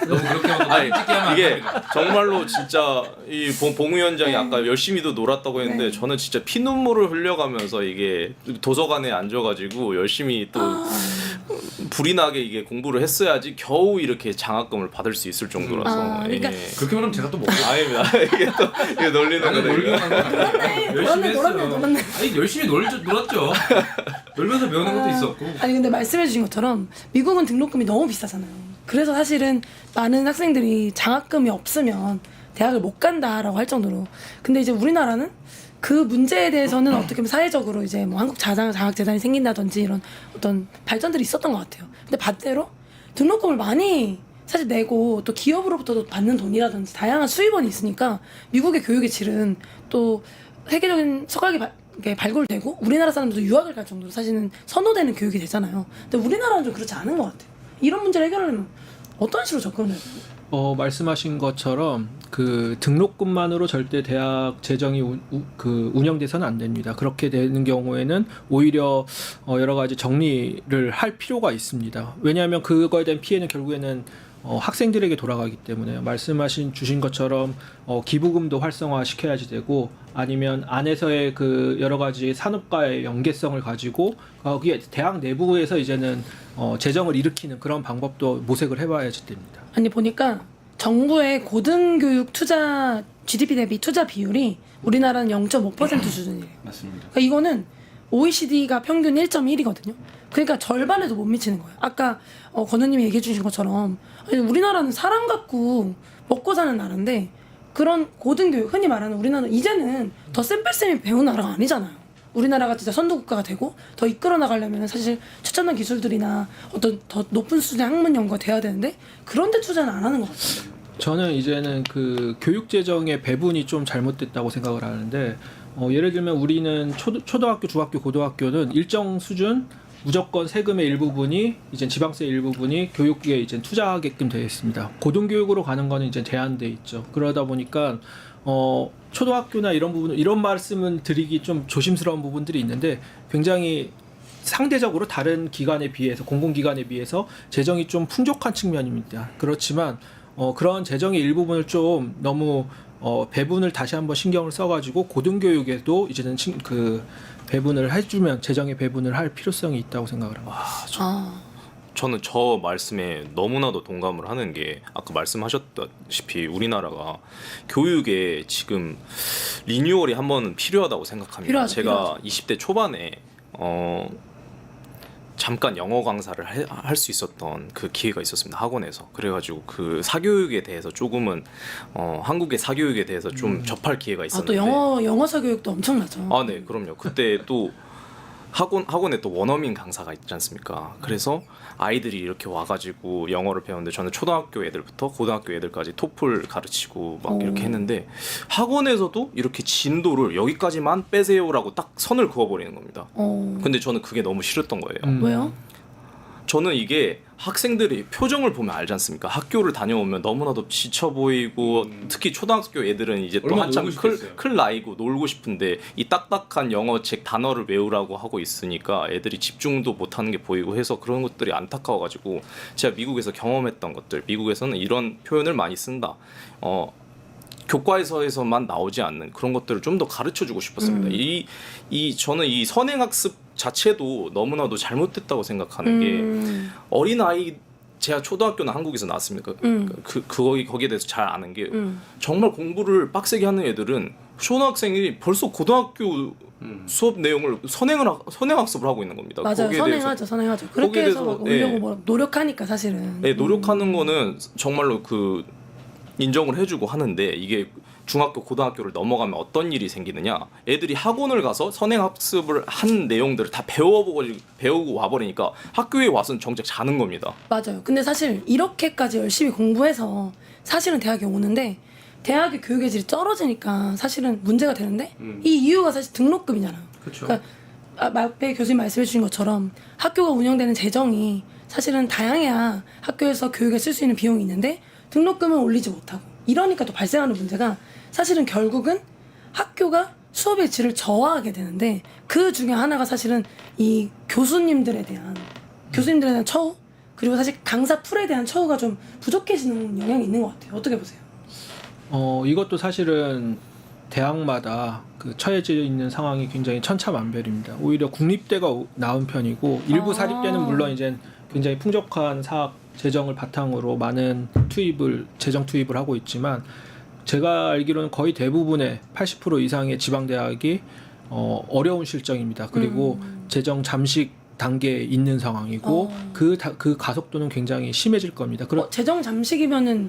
너무 그렇게 하면 아니 솔직히 하면 안 이게 됩니다. 정말로 진짜 이 봉 위원장이 아까 열심히도 놀았다고 했는데 네. 저는 진짜 피눈물을 흘려가면서 이게 도서관에 앉아가지고 열심히 또 불이 나게 이게 공부를 했어야지 겨우 이렇게 장학금을 받을 수 있을 정도라서. 그러니까 그렇게 말하면 제가 또 먹고 아닙니다. 이게 또 이게 놀리는 나는 놀기만 거니까. 한 거 아니에요. 열심히 놀았네, 했어요. 놀았네. 아니 열심히 놀았죠. 놀면서 배우는 것도 있었고. 아니 근데 말씀해주신 것처럼 미국은 등록금이 너무 비싸잖아요. 그래서 사실은 많은 학생들이 장학금이 없으면 대학을 못 간다라고 할 정도로. 근데 이제 우리나라는 그 문제에 대해서는 어떻게 보면 사회적으로 이제 뭐 한국 장학재단이 생긴다든지 이런 어떤 발전들이 있었던 것 같아요. 근데 반대로 등록금을 많이 사실 내고 또 기업으로부터도 받는 돈이라든지 다양한 수입원이 있으니까 미국의 교육의 질은 또 세계적인 서각이 발굴되고 우리나라 사람들도 유학을 갈 정도로 사실은 선호되는 교육이 되잖아요. 근데 우리나라는 좀 그렇지 않은 것 같아요. 이런 문제를 해결하려면 어떤 식으로 접근을 해요? 말씀하신 것처럼 그 등록금만으로 절대 대학 재정이 운영돼서는 안 됩니다. 그렇게 되는 경우에는 오히려 여러 가지 정리를 할 필요가 있습니다. 왜냐하면 그거에 대한 피해는 결국에는 학생들에게 돌아가기 때문에 말씀하신 주신 것처럼 기부금도 활성화시켜야지 되고 아니면 안에서의 그 여러 가지 산업과의 연계성을 가지고 거기에 대학 내부에서 이제는 재정을 일으키는 그런 방법도 모색을 해봐야지 됩니다. 아니 보니까 정부의 고등교육 투자 GDP 대비 투자 비율이 우리나라는 0.5% 수준이에요. 맞습니다. 그러니까 이거는 OECD가 평균 1.1이거든요. 그러니까 절반에도 못 미치는 거예요. 아까 건우님이 얘기해 주신 것처럼 아니, 우리나라는 사람 갖고 먹고 사는 나라인데 그런 고등교육 흔히 말하는 우리나라는 이제는 더 쌤뺄쌤이 배운 나라가 아니잖아요. 우리나라가 진짜 선도국가가 되고 더 이끌어 나가려면 사실 최첨단 기술들이나 어떤 더 높은 수준의 학문 연구가 돼야 되는데 그런 데 투자는 안 하는 것 같아요. 저는 이제는 그 교육 재정의 배분이 좀 잘못됐다고 생각을 하는데 예를 들면 우리는 초등학교, 중학교, 고등학교는 일정 수준 무조건 세금의 일부분이 이제 지방세 일부분이 교육에 이제 투자하게끔 되어 있습니다. 고등교육으로 가는 거는 이제 제한돼 있죠. 그러다 보니까 초등학교나 이런 부분 이런 말씀은 드리기 좀 조심스러운 부분들이 있는데 굉장히 상대적으로 다른 기관에 비해서 공공기관에 비해서 재정이 좀 풍족한 측면입니다. 그렇지만 그런 재정의 일부분을 좀 너무 배분을 다시 한번 신경을 써가지고 고등교육에도 이제는 그 배분을 해주면 재정의 배분을 할 필요성이 있다고 생각을 합니다. 저는 저 말씀에 너무나도 동감을 하는 게 아까 말씀하셨다시피 우리나라가 교육에 지금 리뉴얼이 한번 필요하다고 생각합니다. 필요하죠, 제가 20대 초반에 잠깐 영어 강사를 할 수 있었던 그 기회가 있었습니다. 학원에서. 그래가지고 그 사교육에 대해서 조금은 한국의 사교육에 대해서 좀 접할 기회가 있었는데 또 영어사 교육도 엄청나죠. 아, 네, 그럼요. 그때 또 학원에 또 원어민 강사가 있지 않습니까? 그래서 아이들이 이렇게 와가지고 영어를 배웠는데 저는 초등학교 애들부터 고등학교 애들까지 토플 가르치고 막 이렇게 했는데 학원에서도 이렇게 진도를 여기까지만 빼세요라고 딱 선을 그어버리는 겁니다. 근데 저는 그게 너무 싫었던 거예요. 왜요? 저는 이게 학생들의 표정을 보면 알지 않습니까? 학교를 다녀오면 너무나도 지쳐 보이고 특히 초등학교 애들은 이제 또 얼마나 한참 놀고 싶겠어요. 클 나이고 놀고 싶은데 이 딱딱한 영어책 단어를 외우라고 하고 있으니까 애들이 집중도 못하는 게 보이고 해서 그런 것들이 안타까워가지고 제가 미국에서 경험했던 것들, 미국에서는 이런 표현을 많이 쓴다. 교과서에서만 나오지 않는 그런 것들을 좀 더 가르쳐주고 싶었습니다. 저는 이 선행학습 자체도 너무나도 잘못됐다고 생각하는 게 어린 아이 제가 초등학교는 한국에서 나왔습니까? 거기에 대해서 잘 아는 게 정말 공부를 빡세게 하는 애들은 초등학생이 벌써 고등학교 수업 내용을 선행학습을 하고 있는 겁니다. 맞아요. 거기에 대해서 선행하죠. 그렇게 거기에 해서 대해서, 막 오려고 뭐 노력하니까 사실은. 네, 노력하는 거는 정말로 그 인정을 해주고 하는데 이게 중학교, 고등학교를 넘어가면 어떤 일이 생기느냐? 애들이 학원을 가서 선행학습을 한 내용들을 다 배우고 와버리니까 학교에 와서는 정작 자는 겁니다. 맞아요. 근데 사실 이렇게까지 열심히 공부해서 사실은 대학에 오는데 대학의 교육의 질이 떨어지니까 사실은 문제가 되는데 이 이유가 사실 등록금이잖아요. 그렇죠. 그러니까 앞에 교수님 말씀해 주신 것처럼 학교가 운영되는 재정이 사실은 다양해야 학교에서 교육에 쓸 수 있는 비용이 있는데 등록금을 올리지 못하고 이러니까 또 발생하는 문제가 사실은 결국은 학교가 수업의 질을 저하하게 되는데 그 중에 하나가 사실은 이 교수님들에 대한 처우 그리고 사실 강사 풀에 대한 처우가 좀 부족해지는 영향이 있는 것 같아요. 어떻게 보세요? 이것도 사실은 대학마다 그 처해져 있는 상황이 굉장히 천차만별입니다. 오히려 국립대가 나은 편이고 일부 사립대는 물론 이제 굉장히 풍족한 사학 재정을 바탕으로 많은 재정 투입을 하고 있지만 제가 알기로는 거의 대부분의 80% 이상의 지방대학이 어려운 실정입니다. 그리고 재정 잠식 단계에 있는 상황이고 그 가속도는 굉장히 심해질 겁니다. 재정 잠식이면은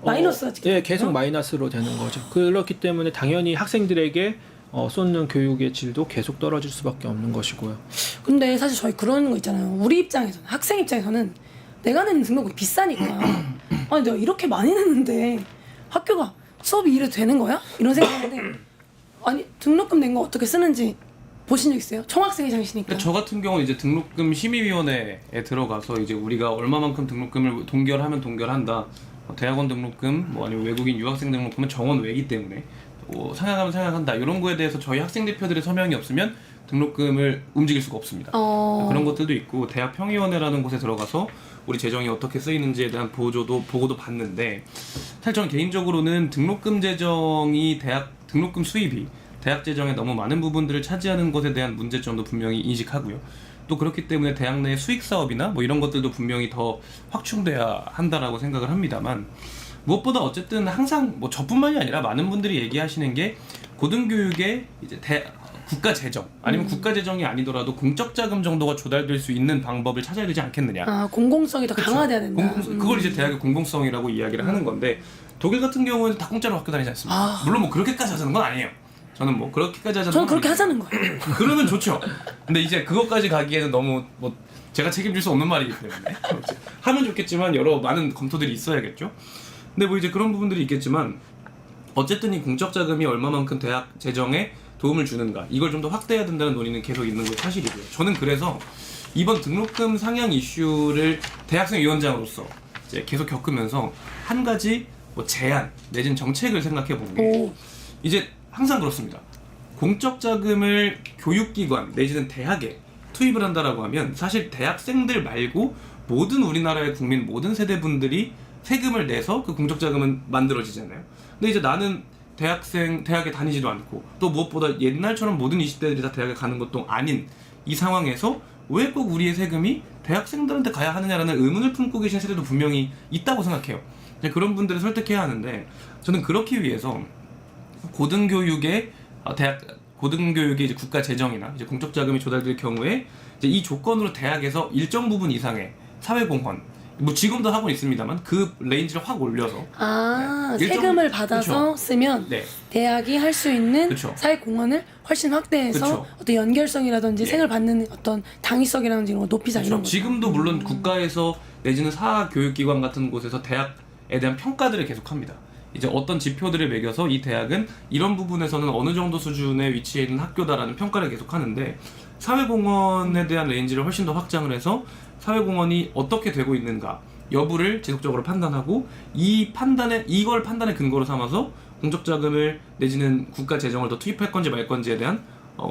마이너스가 예, 계속 마이너스로 되는 거죠. 그렇기 때문에 당연히 학생들에게 쏟는 교육의 질도 계속 떨어질 수밖에 없는 것이고요. 근데 사실 저희 그런 거 있잖아요. 우리 입장에서는 학생 입장에서는 내가 내는 등록금이 비싸니까 아니 내가 이렇게 많이 냈는데 학교가 수업이 이래도 되는 거야? 이런 생각하는데 아니 등록금 낸 거 어떻게 쓰는지 보신 적 있어요? 총학생회장이시니까. 저 같은 경우는 이제 등록금 심의위원회에 들어가서 이제 우리가 얼마만큼 등록금을 동결하면 동결한다. 대학원 등록금, 뭐 아니면 외국인 유학생 등록금은 정원 외기 때문에 상향하면 상향한다. 이런 거에 대해서 저희 학생 대표들의 서명이 없으면 등록금을 움직일 수가 없습니다. 그런 것들도 있고 대학 평의원회라는 곳에 들어가서 우리 재정이 어떻게 쓰이는지에 대한 보고도 봤는데 사실 저는 개인적으로는 등록금 재정이 등록금 수입이 대학 재정에 너무 많은 부분들을 차지하는 것에 대한 문제점도 분명히 인식하고요. 또 그렇기 때문에 대학 내 수익 사업이나 뭐 이런 것들도 분명히 더 확충돼야 한다라고 생각을 합니다만 무엇보다 어쨌든 항상 뭐 저뿐만이 아니라 많은 분들이 얘기하시는 게 고등교육의 이제 국가 재정 아니면 국가 재정이 아니더라도 공적 자금 정도가 조달될 수 있는 방법을 찾아야 되지 않겠느냐. 공공성이 더 강화돼야 된다. 그걸 이제 대학의 공공성이라고 이야기를 하는 건데 독일 같은 경우에는 다 공짜로 학교 다니지 않습니까? 물론 뭐 그렇게까지 하자는 건 아니에요. 저는 뭐 그렇게까지 하자는 저는 건 그렇게 아니에요. 하자는 거예요. 그러면 좋죠. 근데 이제 그것까지 가기에는 너무 뭐 제가 책임질 수 없는 말이기 때문에 하면 좋겠지만 많은 검토들이 있어야겠죠. 근데 뭐 이제 그런 부분들이 있겠지만 어쨌든 이 공적 자금이 얼마만큼 대학 재정에 도움을 주는가 이걸 좀 더 확대해야 된다는 논의는 계속 있는 건 사실이고요. 저는 그래서 이번 등록금 상향 이슈를 대학생 위원장으로서 이제 계속 겪으면서 한 가지 뭐 제안 내지는 정책을 생각해 본 게 오. 이제 항상 그렇습니다. 공적 자금을 교육기관 내지는 대학에 투입을 한다라고 하면 사실 대학생들 말고 모든 우리나라의 국민 모든 세대분들이 세금을 내서 그 공적 자금은 만들어지잖아요. 근데 이제 나는 대학에 다니지도 않고 또 무엇보다 옛날처럼 모든 20대들이 다 대학에 가는 것도 아닌 이 상황에서 왜 꼭 우리의 세금이 대학생들한테 가야 하느냐라는 의문을 품고 계신 세대도 분명히 있다고 생각해요. 이제 그런 분들을 설득해야 하는데 저는 그렇기 위해서 고등교육의 이제 국가 재정이나 이제 공적 자금이 조달될 경우에 이제 이 조건으로 대학에서 일정 부분 이상의 사회공헌 뭐 지금도 하고 있습니다만 그 레인지를 확 올려서 네. 세금을 받아서 그쵸. 쓰면 네. 대학이 할 수 있는 그쵸. 사회공헌을 훨씬 확대해서 그쵸. 어떤 연결성이라든지 예. 생을 받는 어떤 당위성이라든지 이런 거 높이자 이런 거죠. 지금도 물론 국가에서 내지는 사교육기관 같은 곳에서 대학에 대한 평가들을 계속합니다. 이제 어떤 지표들을 매겨서 이 대학은 이런 부분에서는 어느 정도 수준에 위치해 있는 학교다라는 평가를 계속하는데 사회공헌에 대한 레인지를 훨씬 더 확장을 해서 사회공헌이 어떻게 되고 있는가 여부를 지속적으로 판단하고 이걸 판단의 근거로 삼아서 공적 자금을 내지는 국가 재정을 더 투입할 건지 말 건지에 대한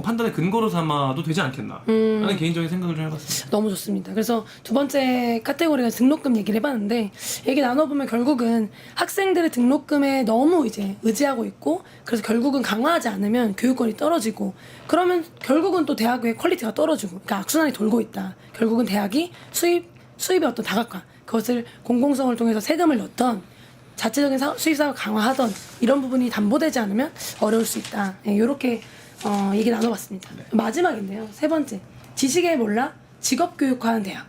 판단의 근거로 삼아도 되지 않겠나 라는 개인적인 생각을 좀 해봤습니다. 너무 좋습니다. 그래서 두 번째 카테고리가 등록금 얘기를 해봤는데 얘기 나눠보면 결국은 학생들의 등록금에 너무 이제 의지하고 있고 그래서 결국은 강화하지 않으면 교육권이 떨어지고 그러면 결국은 또 대학의 퀄리티가 떨어지고 그러니까 악순환이 돌고 있다. 결국은 대학이 수입의 어떤 다각화 그것을 공공성을 통해서 세금을 넣던 자체적인 수입사업을 강화하던 이런 부분이 담보되지 않으면 어려울 수 있다. 이렇게 얘기 나눠봤습니다. 마지막인데요. 세 번째. 지식에 몰라 직업교육화하는 대학.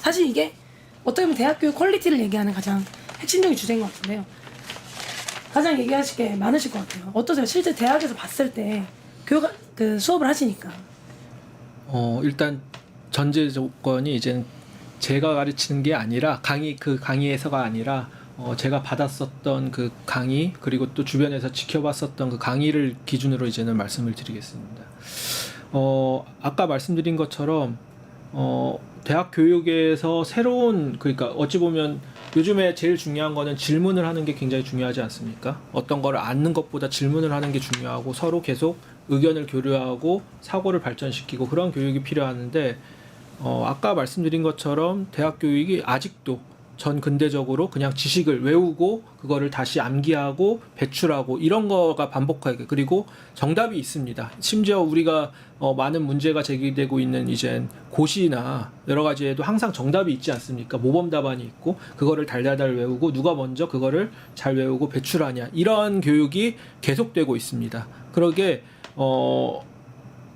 사실 이게 어떻게 보면 대학교육 퀄리티를 얘기하는 가장 핵심적인 주제인 것 같은데요. 가장 얘기하실 게 많으실 것 같아요. 어떠세요? 실제 대학에서 봤을 때 수업을 하시니까. 일단 전제 조건이 이제는 제가 가르치는 게 아니라 강의에서가 아니라 제가 받았었던 그 강의 그리고 또 주변에서 지켜봤었던 그 강의를 기준으로 이제는 말씀을 드리겠습니다. 아까 말씀드린 것처럼 대학 교육에서 새로운 그러니까 어찌 보면 요즘에 제일 중요한 거는 질문을 하는 게 굉장히 중요하지 않습니까? 어떤 거를 아는 것보다 질문을 하는 게 중요하고 서로 계속 의견을 교류하고 사고를 발전시키고 그런 교육이 필요하는데 아까 말씀드린 것처럼 대학 교육이 아직도 전 근대적으로 그냥 지식을 외우고 그거를 다시 암기하고 배출하고 이런 거가 반복하게 그리고 정답이 있습니다. 심지어 우리가 많은 문제가 제기되고 있는 이제 고시나 여러 가지에도 항상 정답이 있지 않습니까? 모범 답안이 있고 그거를 달달달 외우고 누가 먼저 그거를 잘 외우고 배출하냐 이런 교육이 계속되고 있습니다. 그러게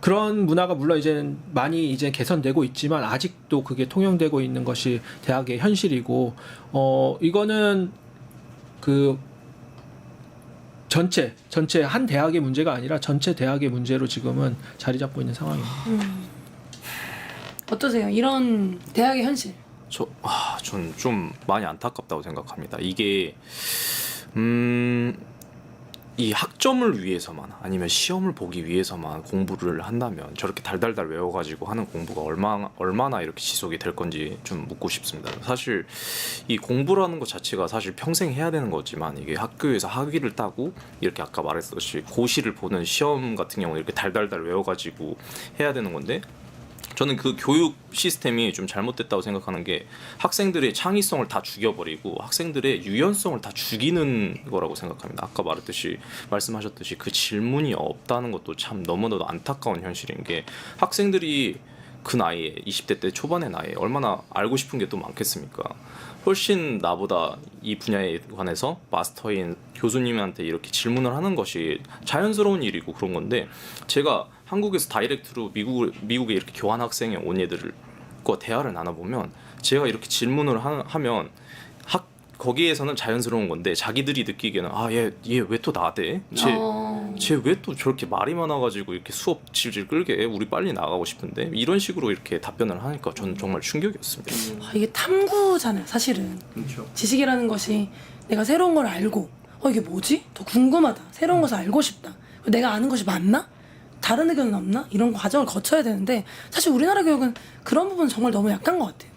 그런 문화가 물론 이제는 많이 이제 개선되고 있지만 아직도 그게 통용되고 있는 것이 대학의 현실이고 이거는 그 전체 한 대학의 문제가 아니라 전체 대학의 문제로 지금은 자리 잡고 있는 상황입니다. 어떠세요? 이런 대학의 현실. 전 좀 많이 안타깝다고 생각합니다. 이게 이 학점을 위해서만 아니면 시험을 보기 위해서만 공부를 한다면 저렇게 달달달 외워가지고 하는 공부가 얼마나 이렇게 지속이 될 건지 좀 묻고 싶습니다. 사실 이 공부라는 것 자체가 사실 평생 해야 되는 거지만 이게 학교에서 학위를 따고 이렇게 아까 말했듯이 고시를 보는 시험 같은 경우는 이렇게 달달달 외워가지고 해야 되는 건데 저는 그 교육 시스템이 좀 잘못됐다고 생각하는 게 학생들의 창의성을 다 죽여버리고 학생들의 유연성을 다 죽이는 거라고 생각합니다. 아까 말씀하셨듯이 그 질문이 없다는 것도 참 너무나도 안타까운 현실인 게 학생들이 그 나이에 20대 때 초반의 나이에 얼마나 알고 싶은 게 또 많겠습니까? 훨씬 나보다 이 분야에 관해서 마스터인 교수님한테 이렇게 질문을 하는 것이 자연스러운 일이고 그런 건데 제가 한국에서 다이렉트로 미국에 이렇게 교환 학생에 온 애들과 대화를 나눠보면 제가 이렇게 질문을 하면 거기에서는 자연스러운 건데 자기들이 느끼기에는 얘 왜 또 나대? 쟤 왜 또 저렇게 말이 많아가지고 이렇게 수업 질질 끌게? 우리 빨리 나가고 싶은데 이런 식으로 이렇게 답변을 하니까 저는 정말 충격이었습니다. 이게 탐구잖아요, 사실은. 그렇죠. 지식이라는 것이 내가 새로운 걸 알고 이게 뭐지? 더 궁금하다. 새로운 것을 알고 싶다. 내가 아는 것이 맞나? 다른 의견은 없나? 이런 과정을 거쳐야 되는데 사실 우리나라 교육은 그런 부분은 정말 너무 약한 것 같아요.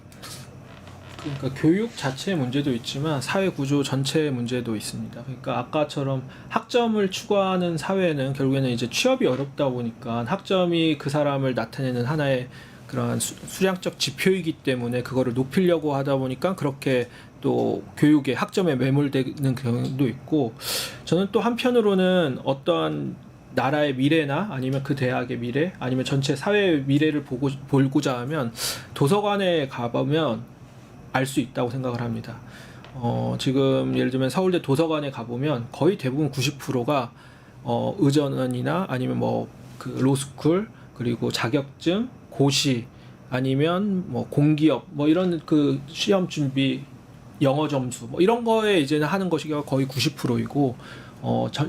그러니까 교육 자체의 문제도 있지만 사회 구조 전체의 문제도 있습니다. 그러니까 아까처럼 학점을 추구하는 사회는 결국에는 이제 취업이 어렵다 보니까 학점이 그 사람을 나타내는 하나의 그런 수량적 지표이기 때문에 그거를 높이려고 하다 보니까 그렇게 또 교육의 학점에 매몰되는 경우도 있고, 저는 또 한편으로는 어떠한 나라의 미래나 아니면 그 대학의 미래 아니면 전체 사회의 미래를 보고자 하면 도서관에 가보면 알 수 있다고 생각을 합니다. 지금 예를 들면 서울대 도서관에 가보면 거의 대부분 90%가 의전원이나 아니면 뭐 그 로스쿨 그리고 자격증 고시 아니면 뭐 공기업 뭐 이런 그 시험 준비 영어 점수 뭐 이런 거에 이제는 하는 것이 거의 90%이고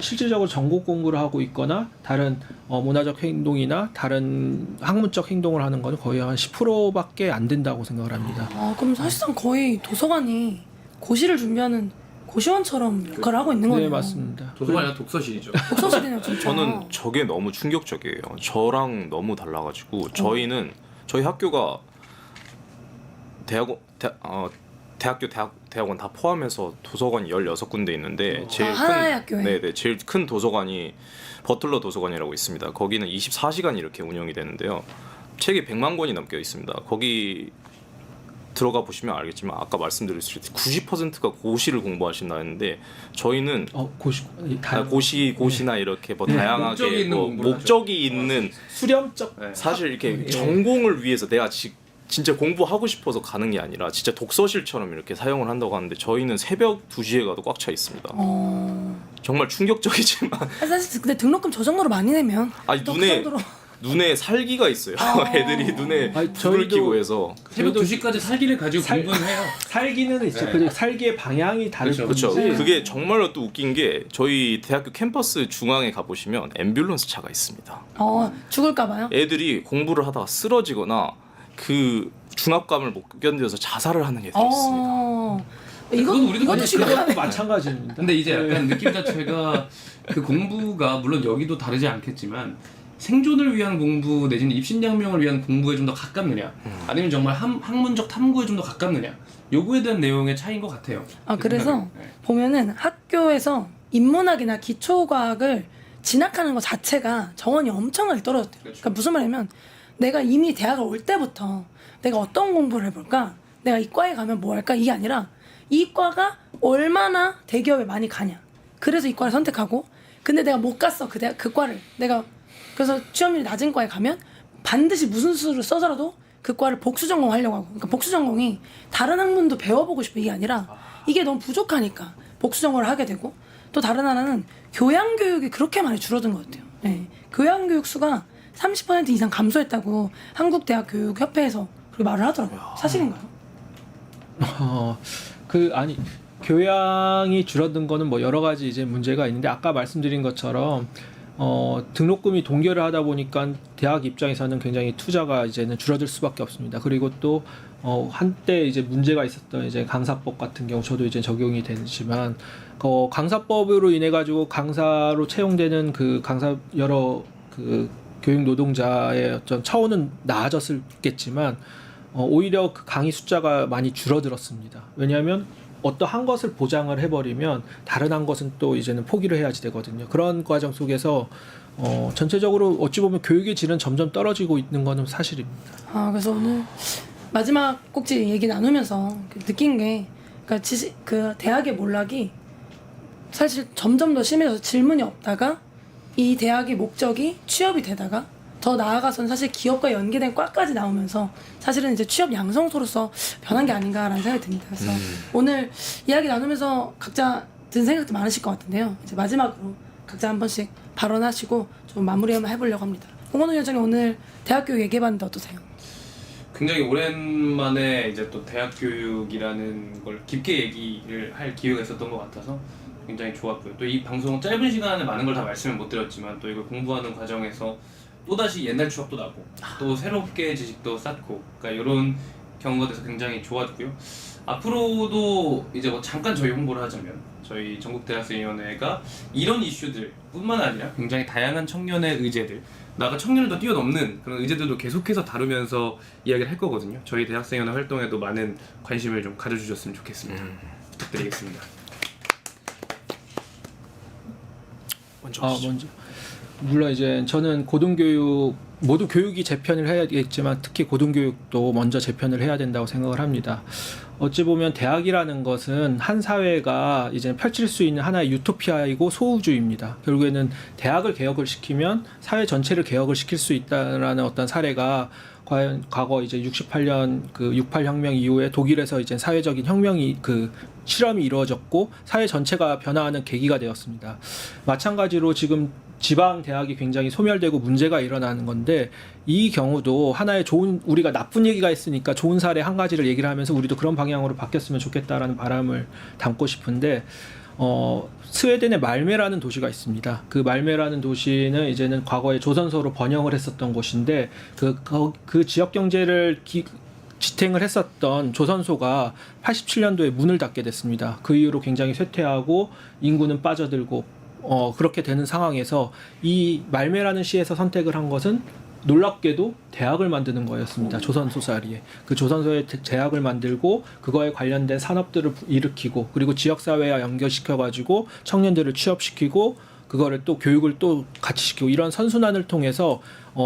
실질적으로 전공 공부를 하고 있거나 다른 문화적 행동이나 다른 학문적 행동을 하는 거는 거의 한 10%밖에 안 된다고 생각을 합니다. 그럼 사실상 거의 도서관이 고시를 준비하는 고시원처럼 역할을 하고 있는 거네요. 네, 맞습니다. 도서관이 아니라 독서실이죠. 독서실이네요, 진짜. 저는 저게 너무 충격적이에요. 저랑 너무 달라가지고 저희 학교가 대학원 다 포함해서 도서관이 16군데 있는데 하나의 학교에? 네네, 제일 큰 도서관이 버틀러 도서관이라고 있습니다. 거기는 24시간 이렇게 운영이 되는데요. 책이 100만 권이 넘게 있습니다. 거기 들어가 보시면 알겠지만 아까 말씀드렸을 때 90%가 고시를 공부하신다 했는데 저희는 고시나 이렇게 뭐 다양하게 목적이 있는 수렴적 사실 이렇게 전공을 위해서 내가 진짜 공부하고 싶어서 가는 게 아니라 진짜 독서실처럼 이렇게 사용을 한다고 하는데 저희는 새벽 2시에 가도 꽉 차 있습니다. 정말 충격적이지만 사실 근데 등록금 저 정도로 많이 내면 아니 또 그 정도로 눈에 살기가 있어요. 애들이 눈에 불을 저희도 켜고 해서 새벽 2시까지 살기를 가지고 공부는 해요. 살기는 있죠. 네. 그 살기의 방향이 다를 그렇죠. 뿐이지. 그게 정말로 또 웃긴 게 저희 대학교 캠퍼스 중앙에 가보시면 앰뷸런스 차가 있습니다. 죽을까 봐요. 애들이 공부를 하다가 쓰러지거나 그 중압감을 못 견뎌서 자살을 하는 애들이 있습니다. 그건 우리도 이것도 그냥 심각하네. 마찬가지입니다. 근데 이제 약간 느낌 자체가 그 공부가 물론 여기도 다르지 않겠지만 생존을 위한 공부 내지는 입신양명을 위한 공부에 좀 더 가깝느냐 아니면 정말 학문적 탐구에 좀 더 가깝느냐 요거에 대한 내용의 차이인 것 같아요. 그래서 보면은 학교에서 인문학이나 기초과학을 진학하는 것 자체가 정원이 엄청나게 떨어졌대요. 그러니까 무슨 말이냐면 내가 이미 대학을 올 때부터 내가 어떤 공부를 해볼까? 내가 이과에 가면 뭐 할까? 이게 아니라 이과가 얼마나 대기업에 많이 가냐. 그래서 이과를 선택하고 근데 내가 못 갔어. 그 과를. 내가 그래서 취업률이 낮은 과에 가면 반드시 무슨 수를 써서라도 그 과를 복수 전공하려고 하고 그러니까 복수 전공이 다른 학문도 배워보고 싶은 이게 아니라 이게 너무 부족하니까 복수 전공을 하게 되고 또 다른 하나는 교양 교육이 그렇게 많이 줄어든 것 같아요. 네. 교양 교육 수가 30% 이상 감소했다고 한국대학교육협회에서 그렇게 말을 하더라고요. 사실인가요? 교양이 줄어든 거는 뭐 여러 가지 이제 문제가 있는데 아까 말씀드린 것처럼 등록금이 동결을 하다 보니까 대학 입장에서는 굉장히 투자가 이제는 줄어들 수밖에 없습니다. 그리고 또 한때 이제 문제가 있었던 이제 강사법 같은 경우 저도 이제 적용이 되지만 강사법으로 인해 가지고 강사로 채용되는 그 강사 여러 그 교육 노동자의 어떤 처우는 나아졌겠지만 오히려 그 강의 숫자가 많이 줄어들었습니다. 왜냐하면 어떠한 것을 보장을 해버리면 다른 한 것은 또 이제는 포기를 해야지 되거든요. 그런 과정 속에서 전체적으로 어찌 보면 교육의 질은 점점 떨어지고 있는 것은 사실입니다. 그래서 오늘 마지막 꼭지 얘기 나누면서 느낀 게 그러니까 그 대학의 몰락이 사실 점점 더 심해져서 질문이 없다가 이 대학의 목적이 취업이 되다가 더 나아가서는 사실 기업과 연계된 과까지 나오면서 사실은 이제 취업 양성소로서 변한 게 아닌가라는 생각이 듭니다. 그래서 오늘 이야기 나누면서 각자 든 생각도 많으실 것 같은데요. 이제 마지막으로 각자 한 번씩 발언하시고 좀 마무리 한번 해보려고 합니다. 홍원우 위원장님 오늘 대학교 얘기해봤는데 어떠세요? 굉장히 오랜만에 이제 또 대학 교육이라는 걸 깊게 얘기를 할 기회가 있었던 것 같아서 굉장히 좋았고요. 또 이 방송 짧은 시간에 많은 걸 다 말씀을 못 드렸지만 또 이걸 공부하는 과정에서 또다시 옛날 추억도 나고 또 새롭게 지식도 쌓고 그러니까 이런 경우가 돼서 굉장히 좋았고요. 앞으로도 이제 뭐 잠깐 저희 홍보를 하자면 저희 전국대학생위원회가 이런 이슈들뿐만 아니라 굉장히 다양한 청년의 의제들, 나가 청년을 더 뛰어넘는 그런 의제들도 계속해서 다루면서 이야기를 할 거거든요. 저희 대학생위원회 활동에도 많은 관심을 좀 가져주셨으면 좋겠습니다. 부탁드리겠습니다. 먼저 하시죠. 먼저. 물론 이제 저는 고등교육 모두 교육이 재편을 해야겠지만 특히 고등교육도 먼저 재편을 해야 된다고 생각을 합니다. 어찌 보면 대학이라는 것은 한 사회가 이제 펼칠 수 있는 하나의 유토피아이고 소우주의입니다. 결국에는 대학을 개혁을 시키면 사회 전체를 개혁을 시킬 수 있다라는 어떤 사례가 과연 과거 이제 68년 그 68 혁명 이후에 독일에서 이제 사회적인 혁명이 그 실험이 이루어졌고 사회 전체가 변화하는 계기가 되었습니다. 마찬가지로 지금 지방 대학이 굉장히 소멸되고 문제가 일어나는 건데 이 경우도 하나의 좋은 우리가 나쁜 얘기가 있으니까 좋은 사례 한 가지를 얘기를 하면서 우리도 그런 방향으로 바뀌었으면 좋겠다라는 바람을 담고 싶은데 스웨덴의 말메라는 도시가 있습니다. 그 말메라는 도시는 이제는 과거에 조선소로 번영을 했었던 곳인데 그 지역 경제를 지탱을 했었던 조선소가 87년도에 문을 닫게 됐습니다. 그 이후로 굉장히 쇠퇴하고 인구는 빠져들고 그렇게 되는 상황에서 이 말메라는 시에서 선택을 한 것은 놀랍게도 대학을 만드는 거였습니다. 조선소 자리에. 그 조선소에 대학을 만들고 그거에 관련된 산업들을 일으키고 그리고 지역사회와 연결시켜가지고 청년들을 취업시키고 그거를 또 교육을 또 같이 시키고 이런 선순환을 통해서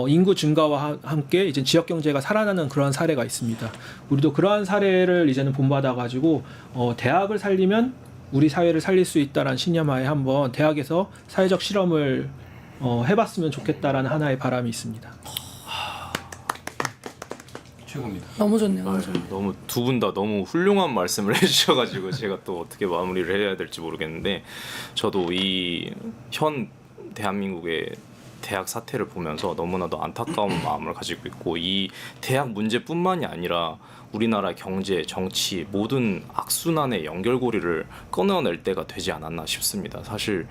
인구 증가와 함께 이제 지역 경제가 살아나는 그런 사례가 있습니다. 우리도 그러한 사례를 이제는 본받아가지고 대학을 살리면 우리 사회를 살릴 수 있다라는 신념하에 한번 대학에서 사회적 실험을 해봤으면 좋겠다라는 하나의 바람이 있습니다. 최고입니다. 너무 좋네요. 너무 좋네요. 너무 두 분 다 너무 훌륭한 말씀을 해주셔가지고 제가 또 어떻게 마무리를 해야 될지 모르겠는데 저도 이 현 대한민국의 대학 사태를 보면서 너무나도 안타까운 마음을 가지고 있고 이 대학 문제뿐만이 아니라 우리나라 경제, 정치 모든 악순환의 연결고리를 끊어낼 때가 되지 않았나 싶습니다. 사실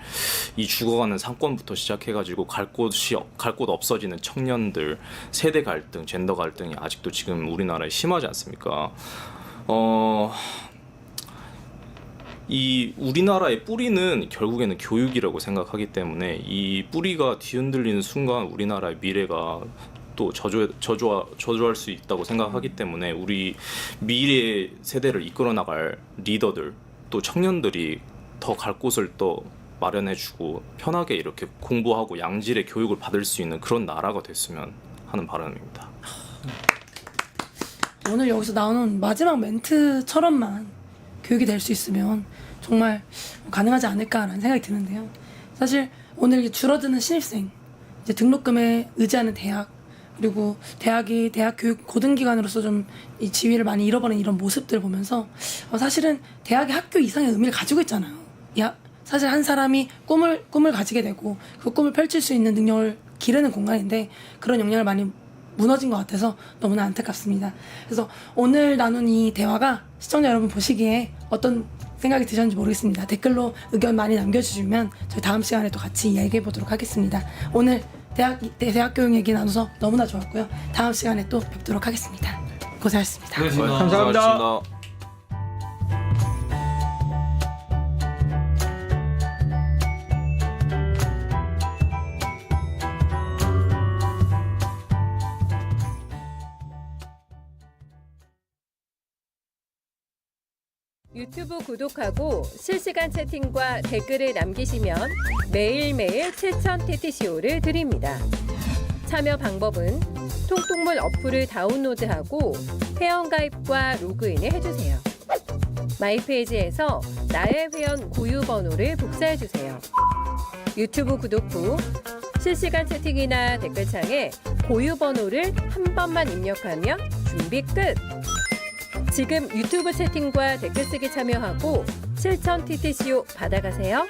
이 죽어가는 상권부터 시작해가지고 갈 곳 없어지는 청년들, 세대 갈등, 젠더 갈등이 아직도 지금 우리나라에 심하지 않습니까? 이 우리나라의 뿌리는 결국에는 교육이라고 생각하기 때문에 이 뿌리가 뒤흔들리는 순간 우리나라의 미래가 또 저조할 수 있다고 생각하기 때문에 우리 미래 세대를 이끌어 나갈 리더들 또 청년들이 더 갈 곳을 또 마련해주고 편하게 이렇게 공부하고 양질의 교육을 받을 수 있는 그런 나라가 됐으면 하는 바람입니다. 오늘 여기서 나오는 마지막 멘트처럼만 교육이 될 수 있으면 정말 가능하지 않을까라는 생각이 드는데요. 사실 오늘 줄어드는 신입생, 이제 등록금에 의지하는 대학, 그리고 대학이 대학 교육 고등기관으로서 좀 이 지위를 많이 잃어버린 이런 모습들을 보면서 사실은 대학이 학교 이상의 의미를 가지고 있잖아요. 사실 한 사람이 꿈을 가지게 되고 그 꿈을 펼칠 수 있는 능력을 기르는 공간인데 그런 역량을 많이 무너진 것 같아서 너무나 안타깝습니다. 그래서 오늘 나눈 이 대화가 시청자 여러분 보시기에 어떤 생각이 드셨는지 모르겠습니다. 댓글로 의견 많이 남겨주시면 저희 다음 시간에 또 같이 이야기해 보도록 하겠습니다. 오늘 대학 교육 얘기 나눠서 너무나 좋았고요. 다음 시간에 또 뵙도록 하겠습니다. 고생하셨습니다. 감사합니다. 유튜브 구독하고 실시간 채팅과 댓글을 남기시면 매일매일 채천 TTCO를 드립니다. 참여 방법은 통통물 어플을 다운로드하고 회원가입과 로그인을 해주세요. 마이페이지에서 나의 회원 고유 번호를 복사해주세요. 유튜브 구독 후 실시간 채팅이나 댓글창에 고유 번호를 한 번만 입력하면 준비 끝! 지금 유튜브 채팅과 댓글 쓰기 참여하고 실천 TTCO 받아가세요.